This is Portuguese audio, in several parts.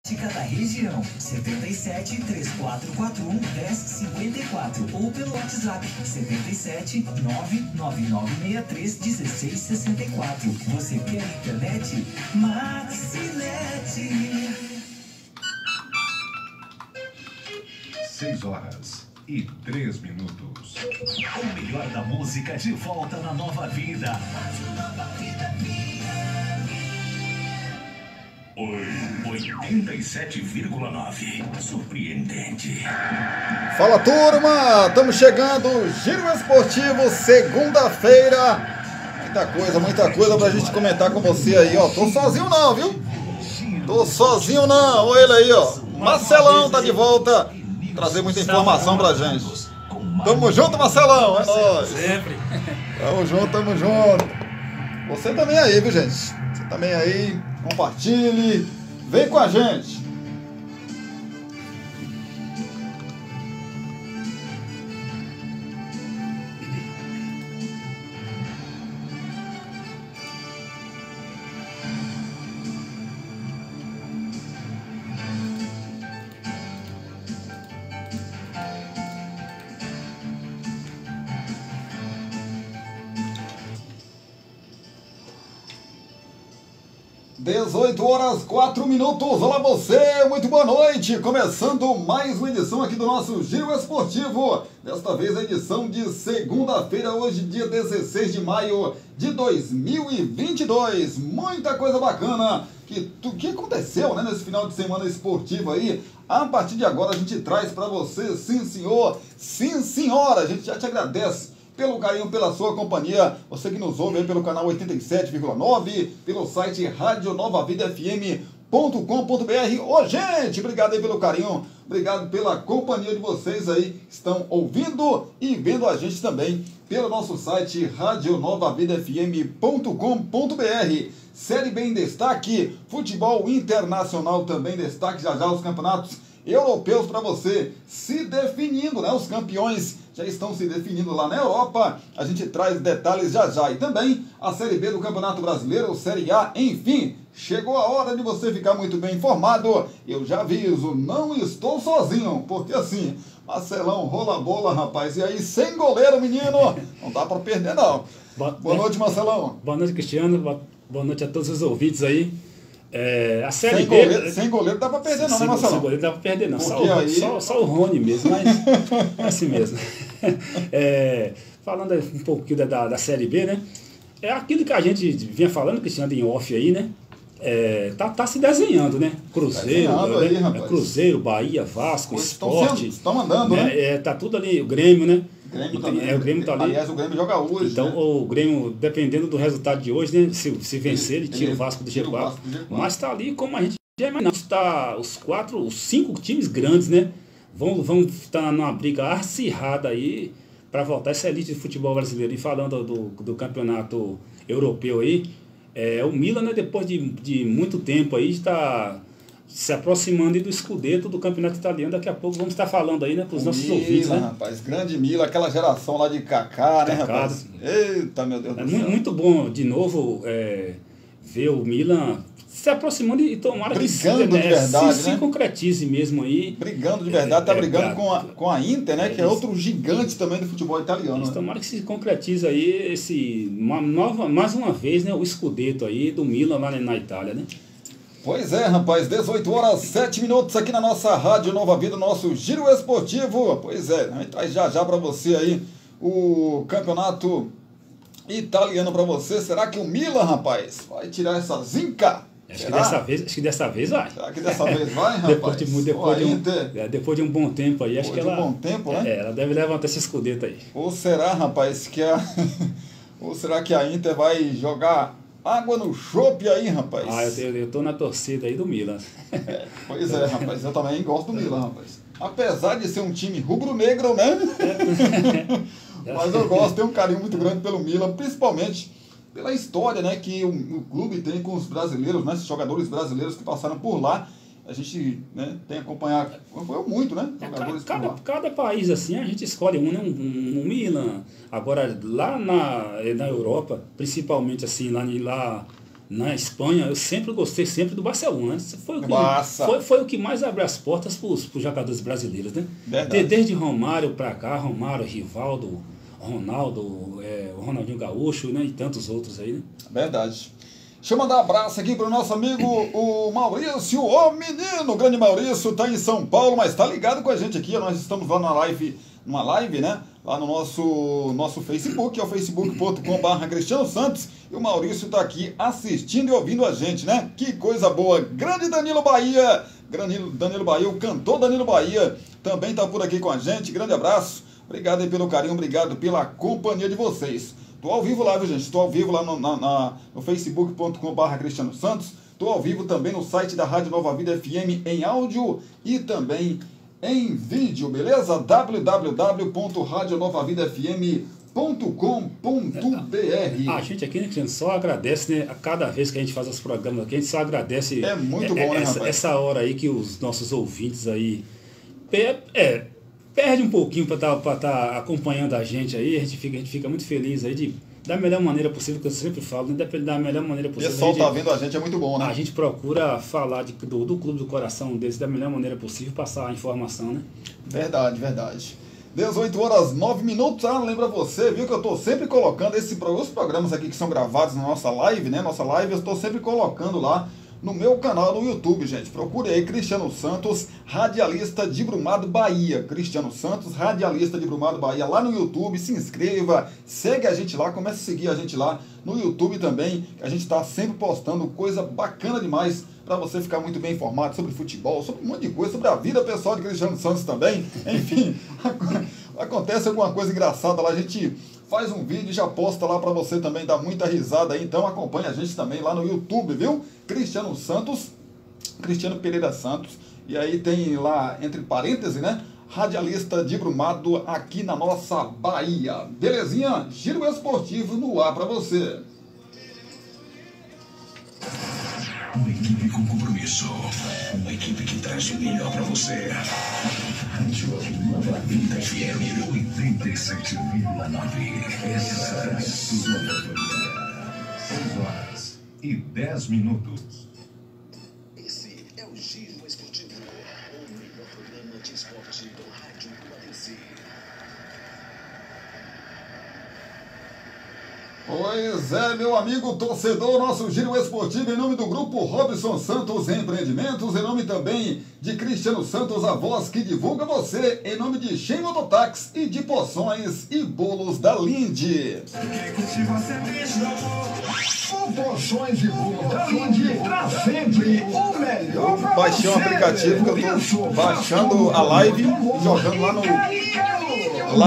da região, 77 3441 1054 ou pelo WhatsApp 77 99963 1664. Você quer internet? Maxinet. 6h03. O melhor da música de volta na nova vida. 87,9. Surpreendente. Fala, turma, estamos chegando, Giro Esportivo, segunda-feira. Muita coisa pra gente comentar com você aí, ó. Tô sozinho não, viu? Tô sozinho não, olha ele aí, ó. Marcelão tá de volta, trazer muita informação pra gente. Tamo junto, Marcelão, é nóis. Sempre. Tamo junto. Você também aí, viu, gente? Você também aí, compartilhe, vem com a gente. (18h04). Olá você, muito boa noite. Começando mais uma edição aqui do nosso Giro Esportivo. Desta vez a edição de segunda-feira, hoje dia 16 de maio de 2022. Muita coisa bacana que aconteceu, né, nesse final de semana esportivo aí. A partir de agora a gente traz para você, sim senhor, sim senhora. A gente já te agradece pelo carinho, pela sua companhia, você que nos ouve aí pelo canal 87,9, pelo site radionovavidafm.com.br. Ô gente, obrigado aí pelo carinho, obrigado pela companhia de vocês aí, que estão ouvindo e vendo a gente também pelo nosso site radionovavidafm.com.br. Série B em destaque, futebol internacional também em destaque, já os campeonatos europeus para você se definindo, né? Os campeões já estão se definindo lá na Europa. A gente traz detalhes já. E também a Série B do Campeonato Brasileiro, Série A, enfim. Chegou a hora de você ficar muito bem informado. Eu já aviso, não estou sozinho, porque assim, Marcelão rola a bola, rapaz. E aí, sem goleiro, menino, não dá para perder, não. Boa noite, Marcelão. Boa noite, Cristiano. Boa noite a todos os ouvintes aí. A Série B... Sem goleiro dá pra perder não, né, Marcelo? Sem goleiro dá pra perder não, só o Rony mesmo, mas é assim mesmo. Falando um pouquinho da Série B, né? É aquilo que a gente vinha falando, Cristiano, em off aí, né? Tá se desenhando, né? Cruzeiro, Cruzeiro, Bahia, Vasco, Sport. Estão mandando, né? Tá tudo ali, o Grêmio, né? O Grêmio tá ali. Aliás, o Grêmio joga hoje. Então, né? O Grêmio, dependendo do resultado de hoje, né? Se vencer, ele tira o Vasco do G4. Mas tá ali como a gente já imaginava. Tá os 5 times grandes, né? Vão estar numa briga acirrada aí para voltar essa elite de futebol brasileiro. E falando do campeonato europeu aí, o Milan, né, depois de muito tempo aí, está se aproximando do Scudetto do campeonato italiano. Daqui a pouco vamos estar falando aí, né, para os nossos ouvintes, né? Rapaz, grande Milan, aquela geração lá de Kaká, né, rapaz? Eita, meu Deus do céu. Muito bom, de novo, ver o Milan se aproximando e tomara que se concretize mesmo aí. Brigando de verdade, tá brigando com a Inter, né, que é outro gigante também do futebol italiano. Tomara que se concretize aí mais uma vez, né, o Scudetto aí do Milan lá na Itália, né? Pois é, rapaz, 18h07 aqui na nossa Rádio Nova Vida, nosso Giro Esportivo. Pois é, a gente traz já para você aí o campeonato italiano para você. Será que o Milan, rapaz, vai tirar essa zica? Acho que dessa vez vai. Será que dessa vez vai, rapaz? Depois de um bom tempo aí, acho que ela... bom tempo, né? Ela deve levantar esse Scudetto aí. Ou será, rapaz, ou será que a Inter vai jogar água no chope aí, rapaz? Eu tô na torcida aí do Milan. Pois é, rapaz, eu também gosto do Milan, rapaz. Apesar de ser um time rubro-negro, né? Mas eu gosto, tenho um carinho muito grande pelo Milan, principalmente pela história, né, que o clube tem com os brasileiros, né, esses jogadores brasileiros que passaram por lá. A gente, né, tem acompanhado, acompanhou muito, né? Cada país assim, a gente escolhe um Milan. Agora, lá na Europa, principalmente assim, lá na Espanha, eu sempre gostei sempre do Barcelona. Foi o que mais abre as portas para os jogadores brasileiros, né? Desde Romário para cá, Romário, Rivaldo, Ronaldo, o Ronaldinho Gaúcho, né? E tantos outros aí, né? Verdade. Deixa eu mandar um abraço aqui pro nosso amigo, o Maurício, o menino, o grande Maurício, tá em São Paulo, mas tá ligado com a gente aqui, nós estamos lá numa live, né, lá no nosso Facebook, é o facebook.com/Cristiano Santos, e o Maurício tá aqui assistindo e ouvindo a gente, né, que coisa boa. Grande Danilo Bahia, o cantor Danilo Bahia, também tá por aqui com a gente, grande abraço, obrigado aí pelo carinho, obrigado pela companhia de vocês. Tô ao vivo lá, viu, gente? Tô ao vivo lá no facebook.com/Cristiano Santos. Tô ao vivo também no site da Rádio Nova Vida FM em áudio e também em vídeo, beleza? www.radionovavidafm.com.br. A gente aqui, né, Cristiano, só agradece, né? A cada vez que a gente faz os programas aqui, a gente só agradece. É muito bom, né, rapaz? Essa hora aí que os nossos ouvintes aí... Perde um pouquinho para tá acompanhando a gente aí, a gente fica muito feliz aí da melhor maneira possível, que eu sempre falo, né? Da melhor maneira possível. O pessoal tá vendo a gente, é muito bom, né? A gente procura falar do clube do coração deles da melhor maneira possível, passar a informação, né? Verdade. 18h09. Lembra você, viu, que eu tô sempre colocando os programas aqui que são gravados na nossa live, né? Nossa live, eu estou sempre colocando lá no meu canal no YouTube, gente. Procure aí Cristiano Santos, radialista de Brumado, Bahia. Cristiano Santos, radialista de Brumado, Bahia, lá no YouTube. Se inscreva, segue a gente lá, comece a seguir a gente lá no YouTube também, que a gente está sempre postando coisa bacana demais para você ficar muito bem informado sobre futebol, sobre um monte de coisa, sobre a vida pessoal de Cristiano Santos também. Enfim, acontece alguma coisa engraçada lá, a gente faz um vídeo e já posta lá para você também dar muita risada aí. Então acompanha a gente também lá no YouTube, viu? Cristiano Pereira Santos. E aí tem lá, entre parênteses, né? Radialista de Brumado aqui na nossa Bahia. Belezinha? Giro esportivo no ar para você. Uma equipe com compromisso. Uma equipe que traz o melhor para você. Rádio Nova Vida FM 87,9. Essa é a sua companhia. 6h10. Esse é o Giro Esportivo, o melhor programa de esporte do rádio Cubadense. Pois é, meu amigo torcedor, nosso Giro Esportivo em nome do Grupo Robson Santos Empreendimentos, em nome também de Cristiano Santos, a voz que divulga você, em nome de Shen Mototáxi e de Poções e Bolos da Linde. O Poções e Bolos da Linde traz sempre o melhor pra você. Baixei um aplicativo que eu tô baixando a live e jogando lá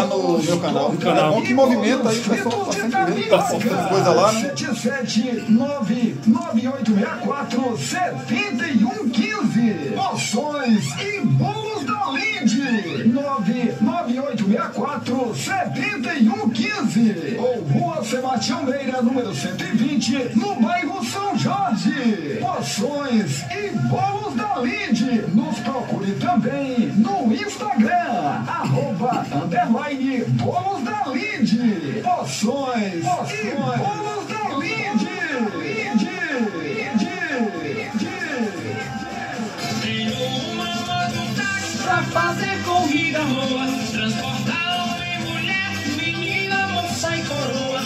no meu canal. É bom que movimenta aí, o pessoal tá sempre vendo, tá postando coisa lá, né? 77998647115. Poções e Bolos da Linde. 998647115. Ou Rua Sebastião Meira, número 120, no bairro São Jorge. Poções e Bolos da Linde. Nos procure também no Instagram, @_Bolos da Linde. Poções e Bolos da Linde. Pra fazer corrida boa, transportar homem e mulher, menina, moça e coroa.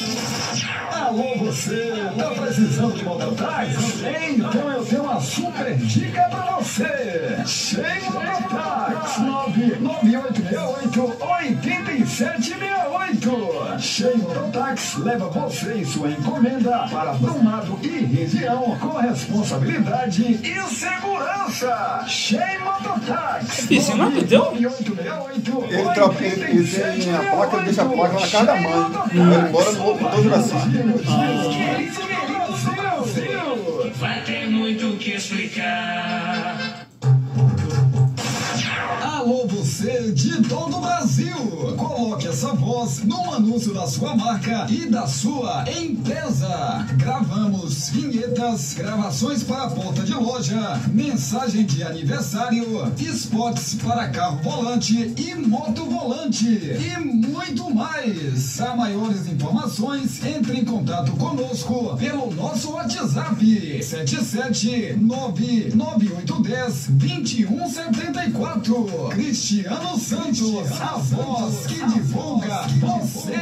Alô, você tá precisando de mototáxi? Então eu tenho uma super dica pra você. Shen Mototáxi, 99868-8768. Shen Mototáxi leva você e sua encomenda para Brumado e região com responsabilidade e segurança. Shen Mototáxi. Esse não é teu? Ele tem a placa, ele deixa a placa na casa da mãe. Vai embora no motor de Brasil. Vai ter muito o que explicar. Alô, você de todo o Brasil! Coloque a nossa voz no anúncio da sua marca e da sua empresa. Gravamos vinhetas, gravações para porta de loja, mensagem de aniversário, spots para carro volante e moto volante e muito mais. Para maiores informações, entre em contato conosco pelo nosso WhatsApp 77998102174. Cristiano Santos, a voz que divulga você.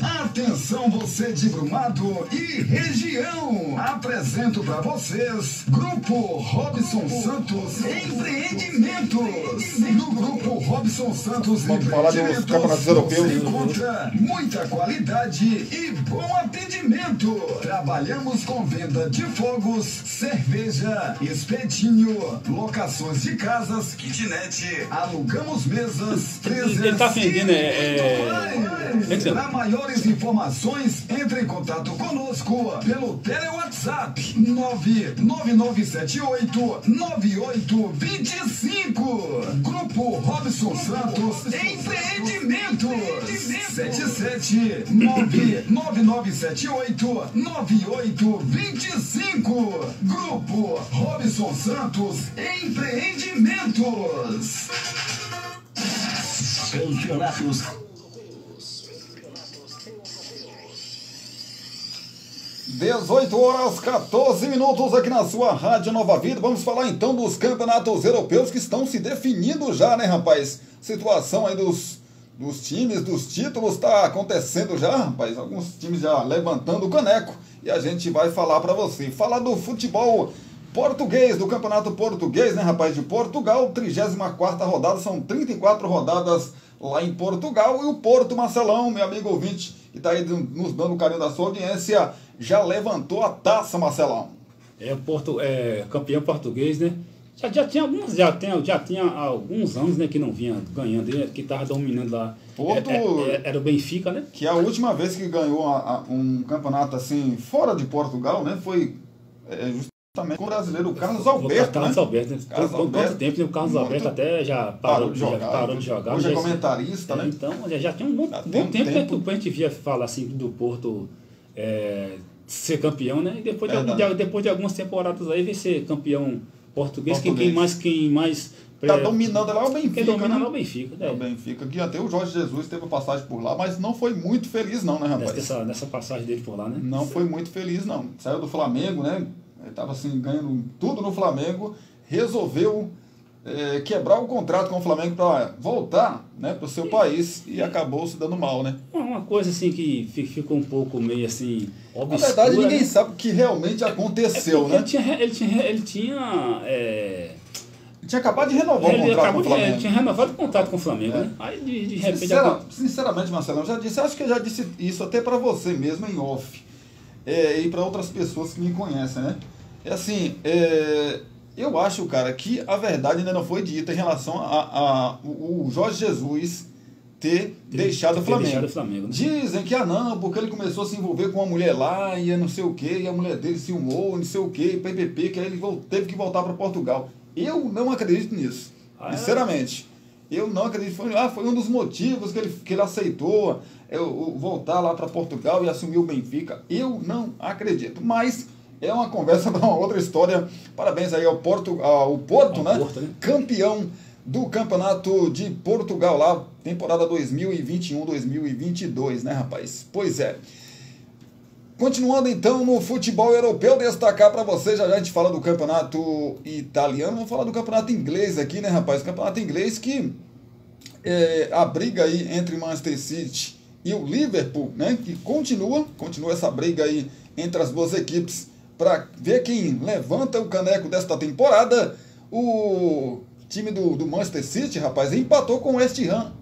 Atenção você de Brumado e região. Apresento para vocês Grupo Robson Santos Empreendimentos. No Grupo Robson Santos Vamos falar dos campeonatos europeus. você encontra muita qualidade e bom atendimento. Trabalhamos com venda de fogos, cerveja, espetinho, locações de casas, kitnet, alugamos mesas, freezers. Ele tá vendendo, Para maiores informações, entre em contato conosco pelo TeleWhatsApp 999789825. Grupo Robson Santos Empreendimentos 77999789825. Grupo Robson Santos Empreendimentos. Campeonatos. 18h14 aqui na sua Rádio Nova Vida. Vamos falar então dos campeonatos europeus que estão se definindo já, né, rapaz? Situação aí dos times, dos títulos, tá acontecendo já, rapaz. Alguns times já levantando o caneco e a gente vai falar pra você. Falar do futebol português, do campeonato português, né, rapaz, de Portugal. 34ª rodada, são 34 rodadas lá em Portugal. E o Porto, Marcelão, meu amigo ouvinte, que tá aí nos dando o carinho da sua audiência, já levantou a taça, Marcelão. O Porto é campeão português, né? Já tinha alguns anos, né, que não vinha ganhando, que estava dominando lá. Porto era o Benfica, né? Que a última vez que ganhou um campeonato assim fora de Portugal, né, foi justamente com o brasileiro Carlos Alberto, Carlos né? Alberto, né? Quanto tempo, né? O Carlos Alberto até já parou de jogar. Hoje é comentarista, né? Então, já tem um bom tempo que a gente via falar assim do Porto ser campeão, né? E depois de algumas temporadas aí vem ser campeão português. Quem mais tá dominando lá é o Benfica. Quem domina né? lá é o Benfica. É o Benfica, que até o Jorge Jesus teve passagem por lá, mas não foi muito feliz não, né, rapaz? Nessa passagem dele por lá, né? Não foi muito feliz não. Saiu do Flamengo, né? Ele tava assim, ganhando tudo no Flamengo, resolveu quebrar o contrato com o Flamengo para voltar, né, para o seu país e acabou se dando mal, né? Uma coisa assim que ficou um pouco meio assim obscura. Na verdade, ninguém né? sabe o que realmente aconteceu, né? Ele tinha acabado de renovar o contrato com o Flamengo. Ele tinha renovado o contrato com o Flamengo, né? Aí de repente... Sinceramente, Marcelo, acho que eu já disse isso até para você mesmo em off. E para outras pessoas que me conhecem, né? Eu acho, cara, que a verdade ainda não foi dita em relação o Jorge Jesus ter deixado o Flamengo. Né? Dizem que não, porque ele começou a se envolver com uma mulher lá e não sei o que, e a mulher dele se humou, não sei o que, PPP, que aí ele teve que voltar para Portugal. Eu não acredito nisso, sinceramente. Eu não acredito. Foi um dos motivos que ele aceitou voltar lá para Portugal e assumir o Benfica. Eu não acredito, mas é uma conversa para uma outra história. Parabéns aí ao Porto, né? Campeão do Campeonato de Portugal lá, temporada 2021-2022, né, rapaz? Pois é. Continuando então no futebol europeu, destacar para vocês, já a gente fala do campeonato italiano, vamos falar do campeonato inglês aqui, né, rapaz? Campeonato inglês que a briga aí entre Manchester City e o Liverpool, né, que continua essa briga aí entre as duas equipes para ver quem levanta o caneco desta temporada. O time do Manchester City, rapaz, empatou com o West Ham,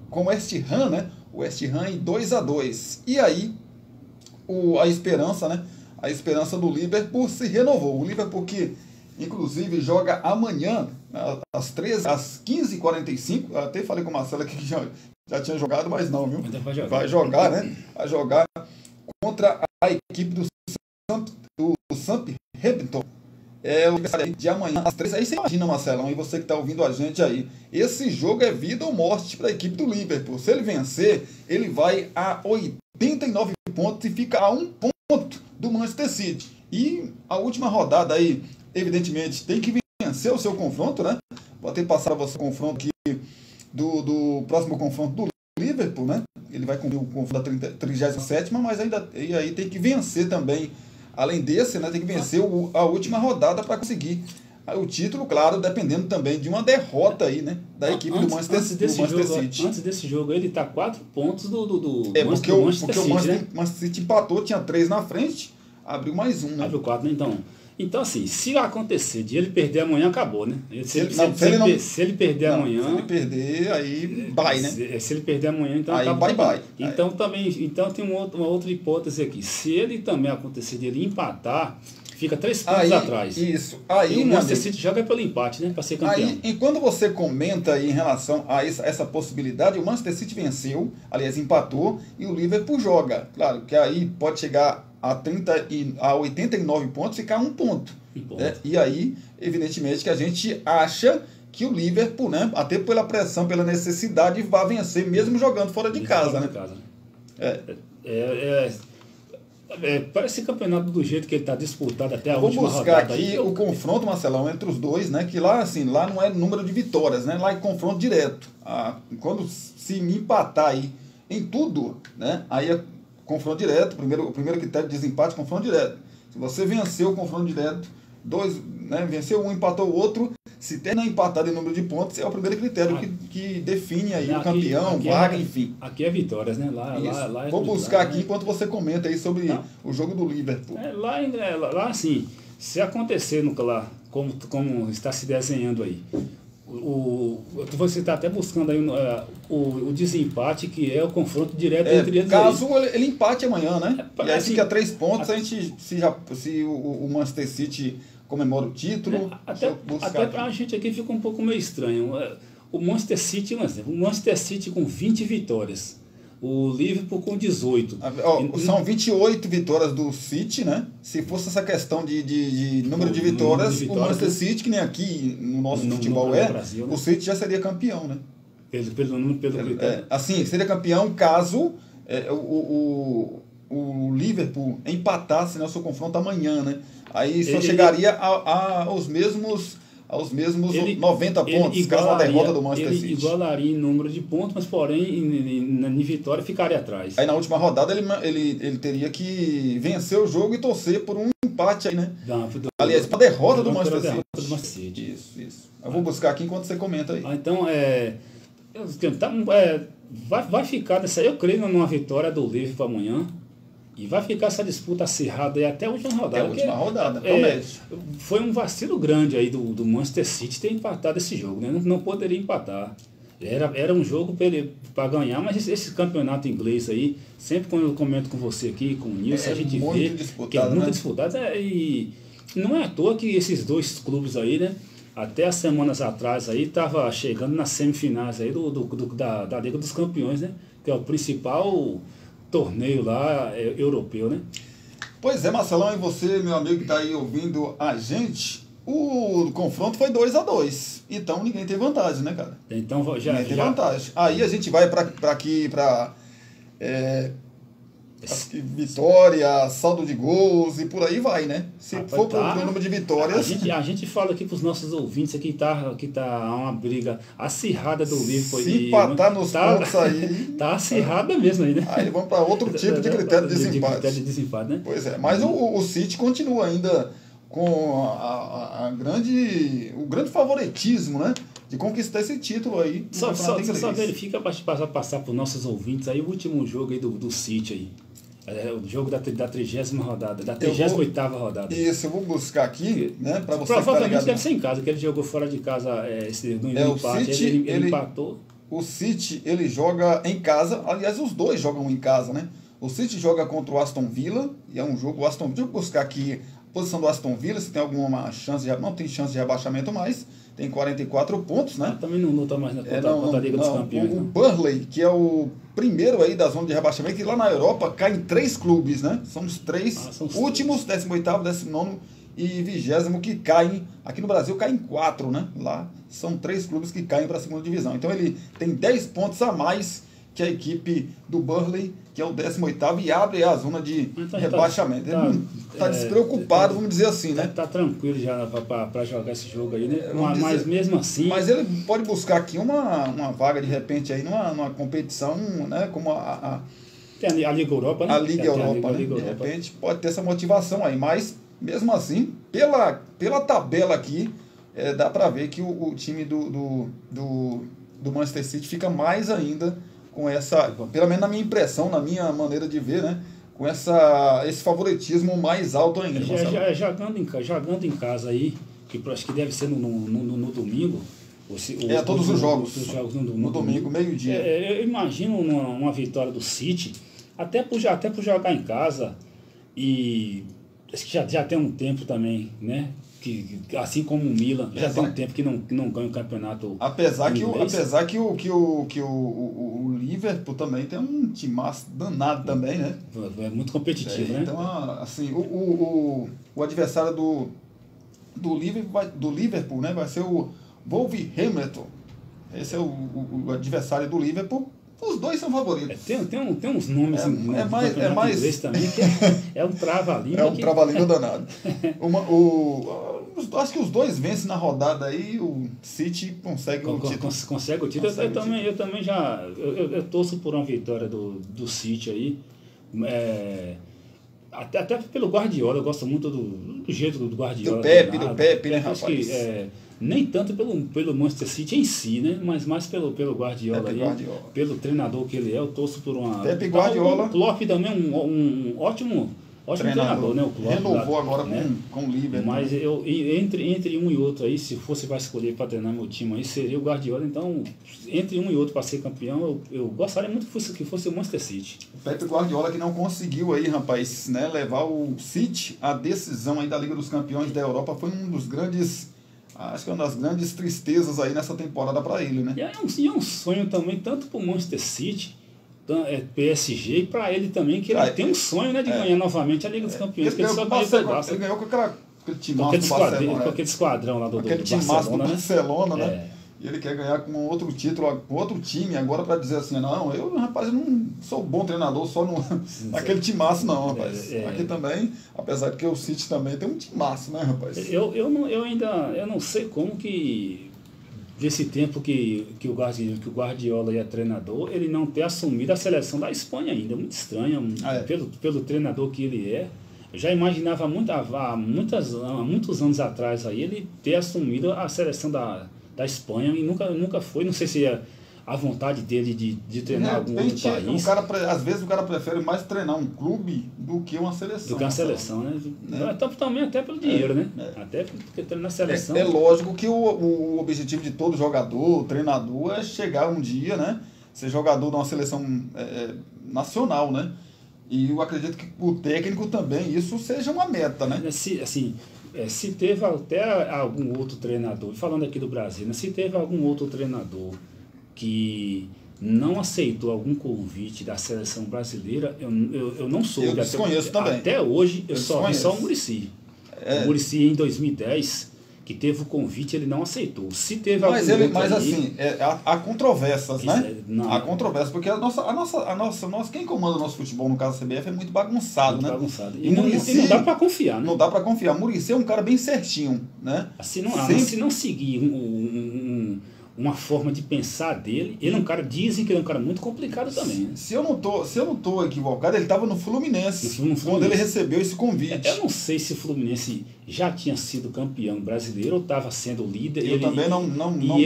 né? O West Ham em 2-2. E aí a esperança, né? A esperança do Liverpool se renovou. O Liverpool que inclusive joga amanhã às 15h45. Até falei com o Marcelo aqui que já tinha jogado, mas não, viu? Vai jogar, né? Vai jogar contra a equipe do Southampton, é o aniversário de amanhã às 3. Aí você imagina, Marcelão, e você que está ouvindo a gente aí, esse jogo é vida ou morte para a equipe do Liverpool. Se ele vencer, ele vai a 89 pontos e fica a 1 ponto do Manchester City. E a última rodada aí, evidentemente, tem que vencer o seu confronto, né? Vou até passar para você o confronto aqui do próximo confronto do Liverpool, né? Ele vai cumprir o confronto da 37ª, mas ainda e aí tem que vencer também. Além desse, né, tem que vencer a última rodada para conseguir o título, claro, dependendo também de uma derrota aí, né, da equipe do Manchester City. Antes desse jogo, ele está 4 pontos do porque Manchester City, o Manchester City empatou, tinha 3 na frente, abriu mais 1, né? Abriu 4, né? Então, assim, se acontecer de ele perder amanhã, acabou, né? Se ele perder amanhã... Se ele perder, aí vai, né? Se ele perder amanhã, então aí acaba. Bye. Então, então tem uma outra hipótese aqui. Se ele também acontecer de ele empatar, fica 3 pontos atrás. Isso. Aí, e o Manchester City joga pelo empate, né? Para ser campeão. Aí, enquanto você comenta aí em relação a essa possibilidade, o Manchester City venceu, aliás, empatou, e o Liverpool joga. Claro, que aí pode chegar a 89 pontos, ficar 1 ponto. E aí, evidentemente, que a gente acha que o Liverpool, né, até pela pressão, pela necessidade, vai vencer, mesmo jogando fora de casa, né? Parece campeonato do jeito que ele está disputado até a última rodada. Vou buscar aqui o confronto, Marcelão, entre os dois, né? Que lá, assim, lá não é número de vitórias, né? Lá é confronto direto. Quando se empatar aí em tudo, né? Aí é confronto direto, o primeiro critério de desempate, confronto direto. Se você venceu o confronto direto, venceu um, empatou o outro, se terminar empatado em número de pontos, é o primeiro critério que define aí o campeão, vaga, enfim. Aqui é vitórias, né? Lá é Vou buscar aqui enquanto você comenta aí sobre o jogo do Liverpool. Lá assim, se acontecer como está se desenhando aí, você está até buscando aí o desempate, que é o confronto direto entre eles. Caso ele empate amanhã, né? E aí fica 3 pontos, a gente, se o Manchester City comemora o título. Até para a gente aqui fica um pouco meio estranho. O Manchester City, o Manchester City com 20 vitórias. O Liverpool com 18. São 28 vitórias do City, né? Se fosse essa questão de número de vitórias, o Manchester City, que nem aqui no nosso futebol Brasil, né? O City já seria campeão, né? Pelo critério. Assim, seria campeão caso o Liverpool empatasse, né, o seu confronto amanhã, né? Aí só chegaria aos mesmos 90 pontos, caso a derrota do Manchester City. Ele igualaria em número de pontos, mas porém em vitória ficaria atrás. Aí na última rodada ele teria que vencer o jogo e torcer por um empate aí, né? Aliás, para a derrota do Manchester City. Isso. Eu vou buscar aqui enquanto você comenta aí. Então, vai ficar nessa... Eu creio numa vitória do Liverpool amanhã. E vai ficar essa disputa acirrada aí até a última rodada. Até a última rodada, promete. Foi um vacilo grande aí do Manchester City ter empatado esse jogo, né? Não poderia empatar. Era um jogo para ganhar, mas esse campeonato inglês aí, sempre quando eu comento com você aqui, com o Nilson, a gente vê que é muito disputado. E não é à toa que esses dois clubes aí, né? Até as semanas atrás aí, estava chegando nas semifinais aí da Liga dos Campeões, né? Que é o principal torneio lá europeu, né? Pois é, Marcelão, e você, meu amigo que está aí ouvindo a gente, o confronto foi 2-2. Então ninguém tem vantagem, né, cara? Então ninguém tem vantagem. Aí a gente vai para vitória, saldo de gols e por aí vai, né? Se for pro número de vitórias. A gente fala aqui para os nossos ouvintes aqui que tá uma briga acirrada do Liverpool. Se empatar nos pontos aí. Tá acirrada mesmo aí, né? Aí vamos para outro tipo de critério de desempate. De desempate, né? Pois é, mas o City continua ainda com o grande favoritismo, né? De conquistar esse título aí. Só verifica para passar para os nossos ouvintes aí o último jogo aí do City aí. O jogo da 30ª rodada, da 38ª rodada. Isso, eu vou buscar aqui, né, para você. Provavelmente deve ser em casa, que ele jogou fora de casa no empate, ele empatou. O City, ele joga em casa, aliás, os dois jogam em casa, né? O City joga contra o Aston Villa, e é um jogo, deixa eu buscar aqui a posição do Aston Villa, se tem alguma chance, não tem chance de rebaixamento mais, tem 44 pontos, né? Também não luta mais contra a Liga dos Campeões. O Burnley, que é o primeiro aí da zona de rebaixamento, que lá na Europa cai em 3 clubes, né? São os 3 últimos, 18º, 19º e 20º que caem, aqui no Brasil caem 4, né? Lá são 3 clubes que caem para a segunda divisão. Então ele tem 10 pontos a mais que a equipe do Burnley, que é o 18º, e abre a zona de rebaixamento. Ele está despreocupado, vamos dizer assim, né? Tá tranquilo já para jogar esse jogo aí, né? Mas mesmo assim... Mas ele pode buscar aqui uma vaga, de repente, aí numa competição, né? Como tem a Liga Europa, né? A Liga Europa, né? De repente pode ter essa motivação aí, mas mesmo assim, pela tabela aqui, dá para ver que o time do Manchester City fica mais ainda com essa, pelo menos na minha impressão, na minha maneira de ver, né? Com esse favoritismo mais alto ainda. Jogando em casa aí, que acho que deve ser no domingo. Todos os jogos no domingo, meio-dia. Eu imagino uma vitória do City, até por jogar em casa, e acho que já tem um tempo também, né? Que assim como o Milan, já tem um tempo que não ganha o campeonato. Apesar que o Liverpool também tem um timaço danado também, né? É muito competitivo, né? Então, assim, o adversário do Liverpool, né, vai ser o Wolverhampton. Esse é o adversário do Liverpool. Os dois são favoritos. Tem uns nomes inglês também, que é um trava-língua. É um trava-língua danado. Acho que os dois vencem na rodada aí, o City consegue o título. Consegue o título. Eu também já... Eu torço por uma vitória do City aí. Até pelo Guardiola, eu gosto muito do jeito do Guardiola. Do Pepe, né, rapaz? Acho que, nem tanto pelo Manchester City em si, né? Mas mais pelo Guardiola aí. Pelo treinador que ele é, eu torço por uma... Pepe Guardiola. O Klopp também é um ótimo treinador, né? O Klopp, renovou agora né? com o Liverpool. Mas entre um e outro aí, se fosse para escolher para treinar meu time aí, seria o Guardiola. Então, entre um e outro para ser campeão, eu gostaria muito que fosse o Manchester City. O Pepe Guardiola que não conseguiu aí, rapaz, né, levar o City à decisão aí da Liga dos Campeões da Europa, foi um dos grandes... Acho que é uma das grandes tristezas aí nessa temporada para ele, né? E é um sonho também, tanto para o Manchester City, PSG, e para ele também, que ele tem um sonho, né, de ganhar novamente a Liga dos Campeões. Ele ganhou com aquele timaço do Barcelona. Com aquele esquadrão lá do Barcelona, né? E ele quer ganhar com outro título, com outro time agora para dizer assim, não, rapaz, eu não sou bom treinador só naquele timaço não, rapaz. Aqui também, apesar de que o City também tem um timaço, né, rapaz? Eu não sei como que desse tempo que o Guardiola é treinador, ele não ter assumido a seleção da Espanha ainda. É muito estranho, pelo treinador que ele é. Eu já imaginava há muitos anos atrás aí, ele ter assumido a seleção da Espanha e nunca foi. Não sei se é a vontade dele de treinar algum outro país. Às vezes o cara prefere mais treinar um clube do que uma seleção. Do que uma seleção, né? Então, também até pelo dinheiro, né? Até porque treinar seleção. É lógico que o objetivo de todo jogador, treinador, é chegar um dia, né? Ser jogador de uma seleção nacional, né? E eu acredito que o técnico também, isso seja uma meta, né? Se teve até algum outro treinador, falando aqui do Brasil, né? Se teve algum outro treinador que não aceitou algum convite da seleção brasileira, eu não soube. Eu desconheço também. Até hoje eu só vi o Muricy. O Muricy em 2010, que teve o convite, ele não aceitou. Se teve há controvérsias, né? Há controvérsias, porque quem comanda o nosso futebol, no caso a CBF, é muito bagunçado, né? E não dá para confiar, né? Não dá para confiar. O Muricy é um cara bem certinho, né? Se não seguir uma forma de pensar dele, dizem que ele é um cara muito complicado também. Né? Se eu não tô equivocado, ele estava no Fluminense, quando ele recebeu esse convite. Eu não sei se o Fluminense já tinha sido campeão brasileiro ou estava sendo líder. Eu também não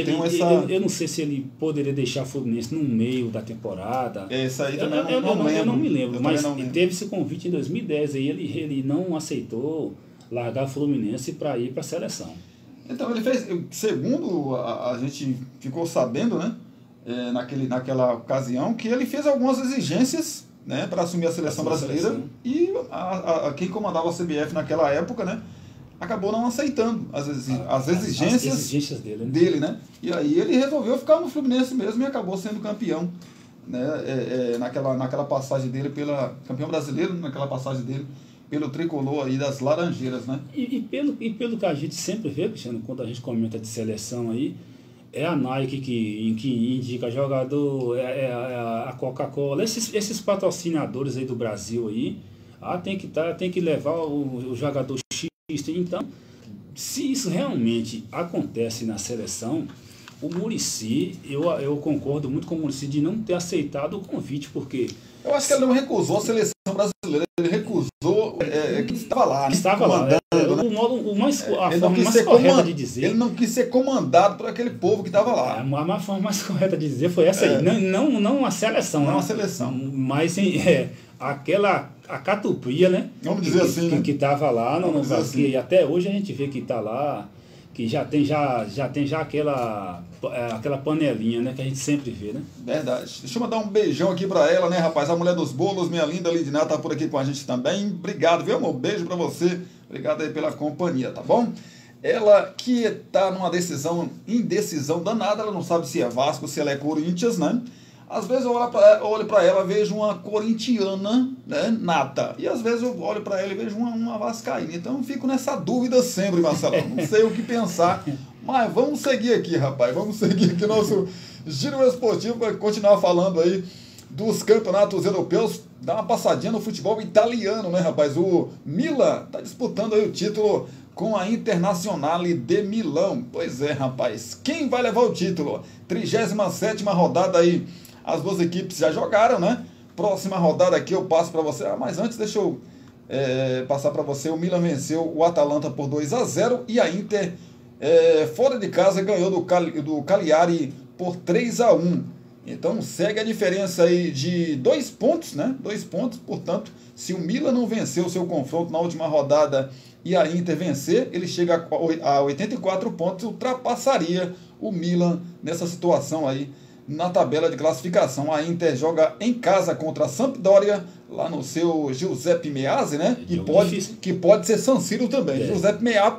tenho essa... Eu não sei se ele poderia deixar o Fluminense no meio da temporada. Isso aí também eu não me lembro, mas teve esse convite em 2010 e ele não aceitou largar o Fluminense para ir para a seleção. Então ele fez, segundo a gente ficou sabendo, né, naquela ocasião, que ele fez algumas exigências, né, para assumir a seleção brasileira, e quem comandava a CBF naquela época, né, acabou não aceitando as exigências dele, né? E aí ele resolveu ficar no Fluminense mesmo e acabou sendo campeão, né, naquela passagem dele campeão brasileiro, naquela passagem dele pelo tricolor aí das Laranjeiras, né? E pelo que a gente sempre vê, Cristiano, quando a gente comenta de seleção aí, é a Nike que indica jogador, a Coca-Cola, esses patrocinadores aí do Brasil aí, tem que levar o jogador X. Então, se isso realmente acontece na seleção, o Muricy, eu concordo muito com o Muricy de não ter aceitado o convite, porque... Eu acho que ele não recusou a seleção brasileira, ele recusou que estava lá, né? Estava lá, né? a forma mais correta de dizer. Ele não quis ser comandado por aquele povo que estava lá. A forma mais correta de dizer foi essa aí. Não a seleção. Não a seleção. Mas a catupia, né? Vamos dizer assim, né? Que estava lá, que até hoje a gente vê que está lá, que já tem aquela panelinha, né? Que a gente sempre vê, né? Verdade. Deixa eu mandar um beijão aqui pra ela, né, rapaz? A mulher dos bolos, minha linda Lidina, tá por aqui com a gente também. Obrigado, viu, amor? Beijo pra você. Obrigado aí pela companhia, tá bom? Ela que tá numa indecisão danada, ela não sabe se é Vasco, se ela é Corinthians, né? Às vezes eu olho pra ela, vejo uma corintiana, né, nata. E às vezes eu olho pra ela e vejo uma vascaína. Então eu fico nessa dúvida sempre, Marcelo. Não sei o que pensar. Mas vamos seguir aqui, rapaz. Vamos seguir aqui nosso Giro Esportivo para continuar falando aí dos campeonatos europeus. Dá uma passadinha no futebol italiano, né, rapaz? O Milan tá disputando aí o título com a Internazionale de Milão. Pois é, rapaz. Quem vai levar o título? 37ª rodada aí. As duas equipes já jogaram, né? Próxima rodada aqui eu passo para você. Mas antes deixa eu passar para você. O Milan venceu o Atalanta por 2-0 e a Inter fora de casa ganhou do Cagliari por 3-1. Então segue a diferença aí de 2 pontos, né? 2 pontos, portanto, se o Milan não vencer o seu confronto na última rodada e a Inter vencer, ele chega a 84 pontos e ultrapassaria o Milan nessa situação aí na tabela de classificação. A Inter joga em casa contra a Sampdoria, lá no seu Giuseppe Meazza, né? Que pode ser San Siro também. Giuseppe Meazza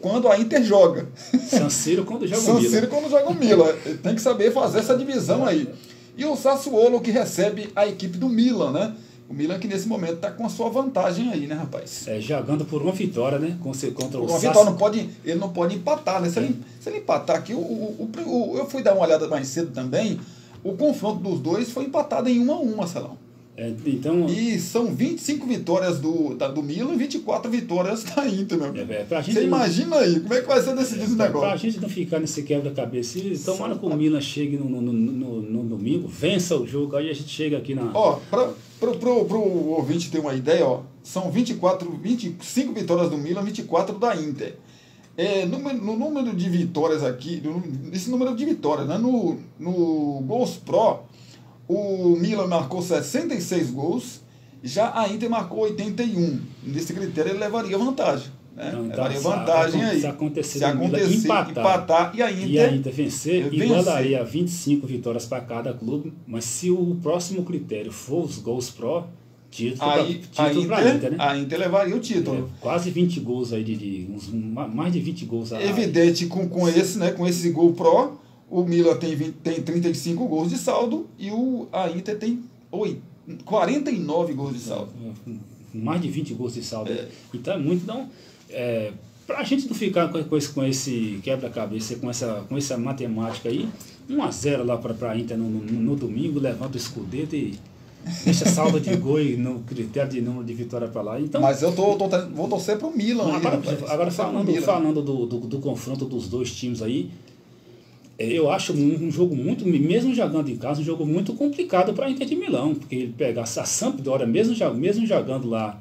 quando a Inter joga. San Siro quando joga o Milan. San Siro quando joga o Milan. Tem que saber fazer essa divisão aí. E o Sassuolo que recebe a equipe do Milan, né? O Milan que nesse momento está com a sua vantagem aí, né, rapaz? Jogando por uma vitória, né? Contra o uma vitória, ele não pode empatar, né? Se ele empatar aqui, eu fui dar uma olhada mais cedo também, o confronto dos dois foi empatado em 1-1, Marcelão. Então... E são 25 vitórias do Milan e 24 vitórias da Inter, meu amigo. Você imagina aí, como é que vai ser decidido esse negócio? Pra gente não ficar nesse quebra-cabeça, tomara que o Milan chegue no domingo, vença o jogo, aí a gente chega aqui na... Pro ouvinte ter uma ideia, são 25 vitórias do Milan, 24 da Inter. No número de vitórias aqui, esse número de vitórias, né? No Gols Pro, o Milan marcou 66 gols, já a Inter marcou 81. Nesse critério ele levaria vantagem. Né? Então, levaria vantagem aí. Se acontecer empatar e a Inter vencer, igualaria 25 vitórias para cada clube, mas se o próximo critério for os gols Pro, título para a Inter, né? A Inter levaria o título. Quase 20 gols aí, mais de 20 gols. Evidente com esse gol Pro, o Milan tem 35 gols de saldo e a Inter tem 49 gols de saldo. Mais de 20 gols de saldo. Então é muito. Então, para a gente não ficar com esse quebra-cabeça, com essa matemática aí, 1-0 lá para a Inter no domingo, levanta o escudeto e deixa saldo de gol no critério de número de vitória para lá. Então, mas eu vou torcer para o Milan. Agora falando do confronto dos dois times aí, eu acho um jogo muito, mesmo jogando em casa, um jogo muito complicado para a Inter de Milão, porque ele pegar a Sampdoria, mesmo jogando lá.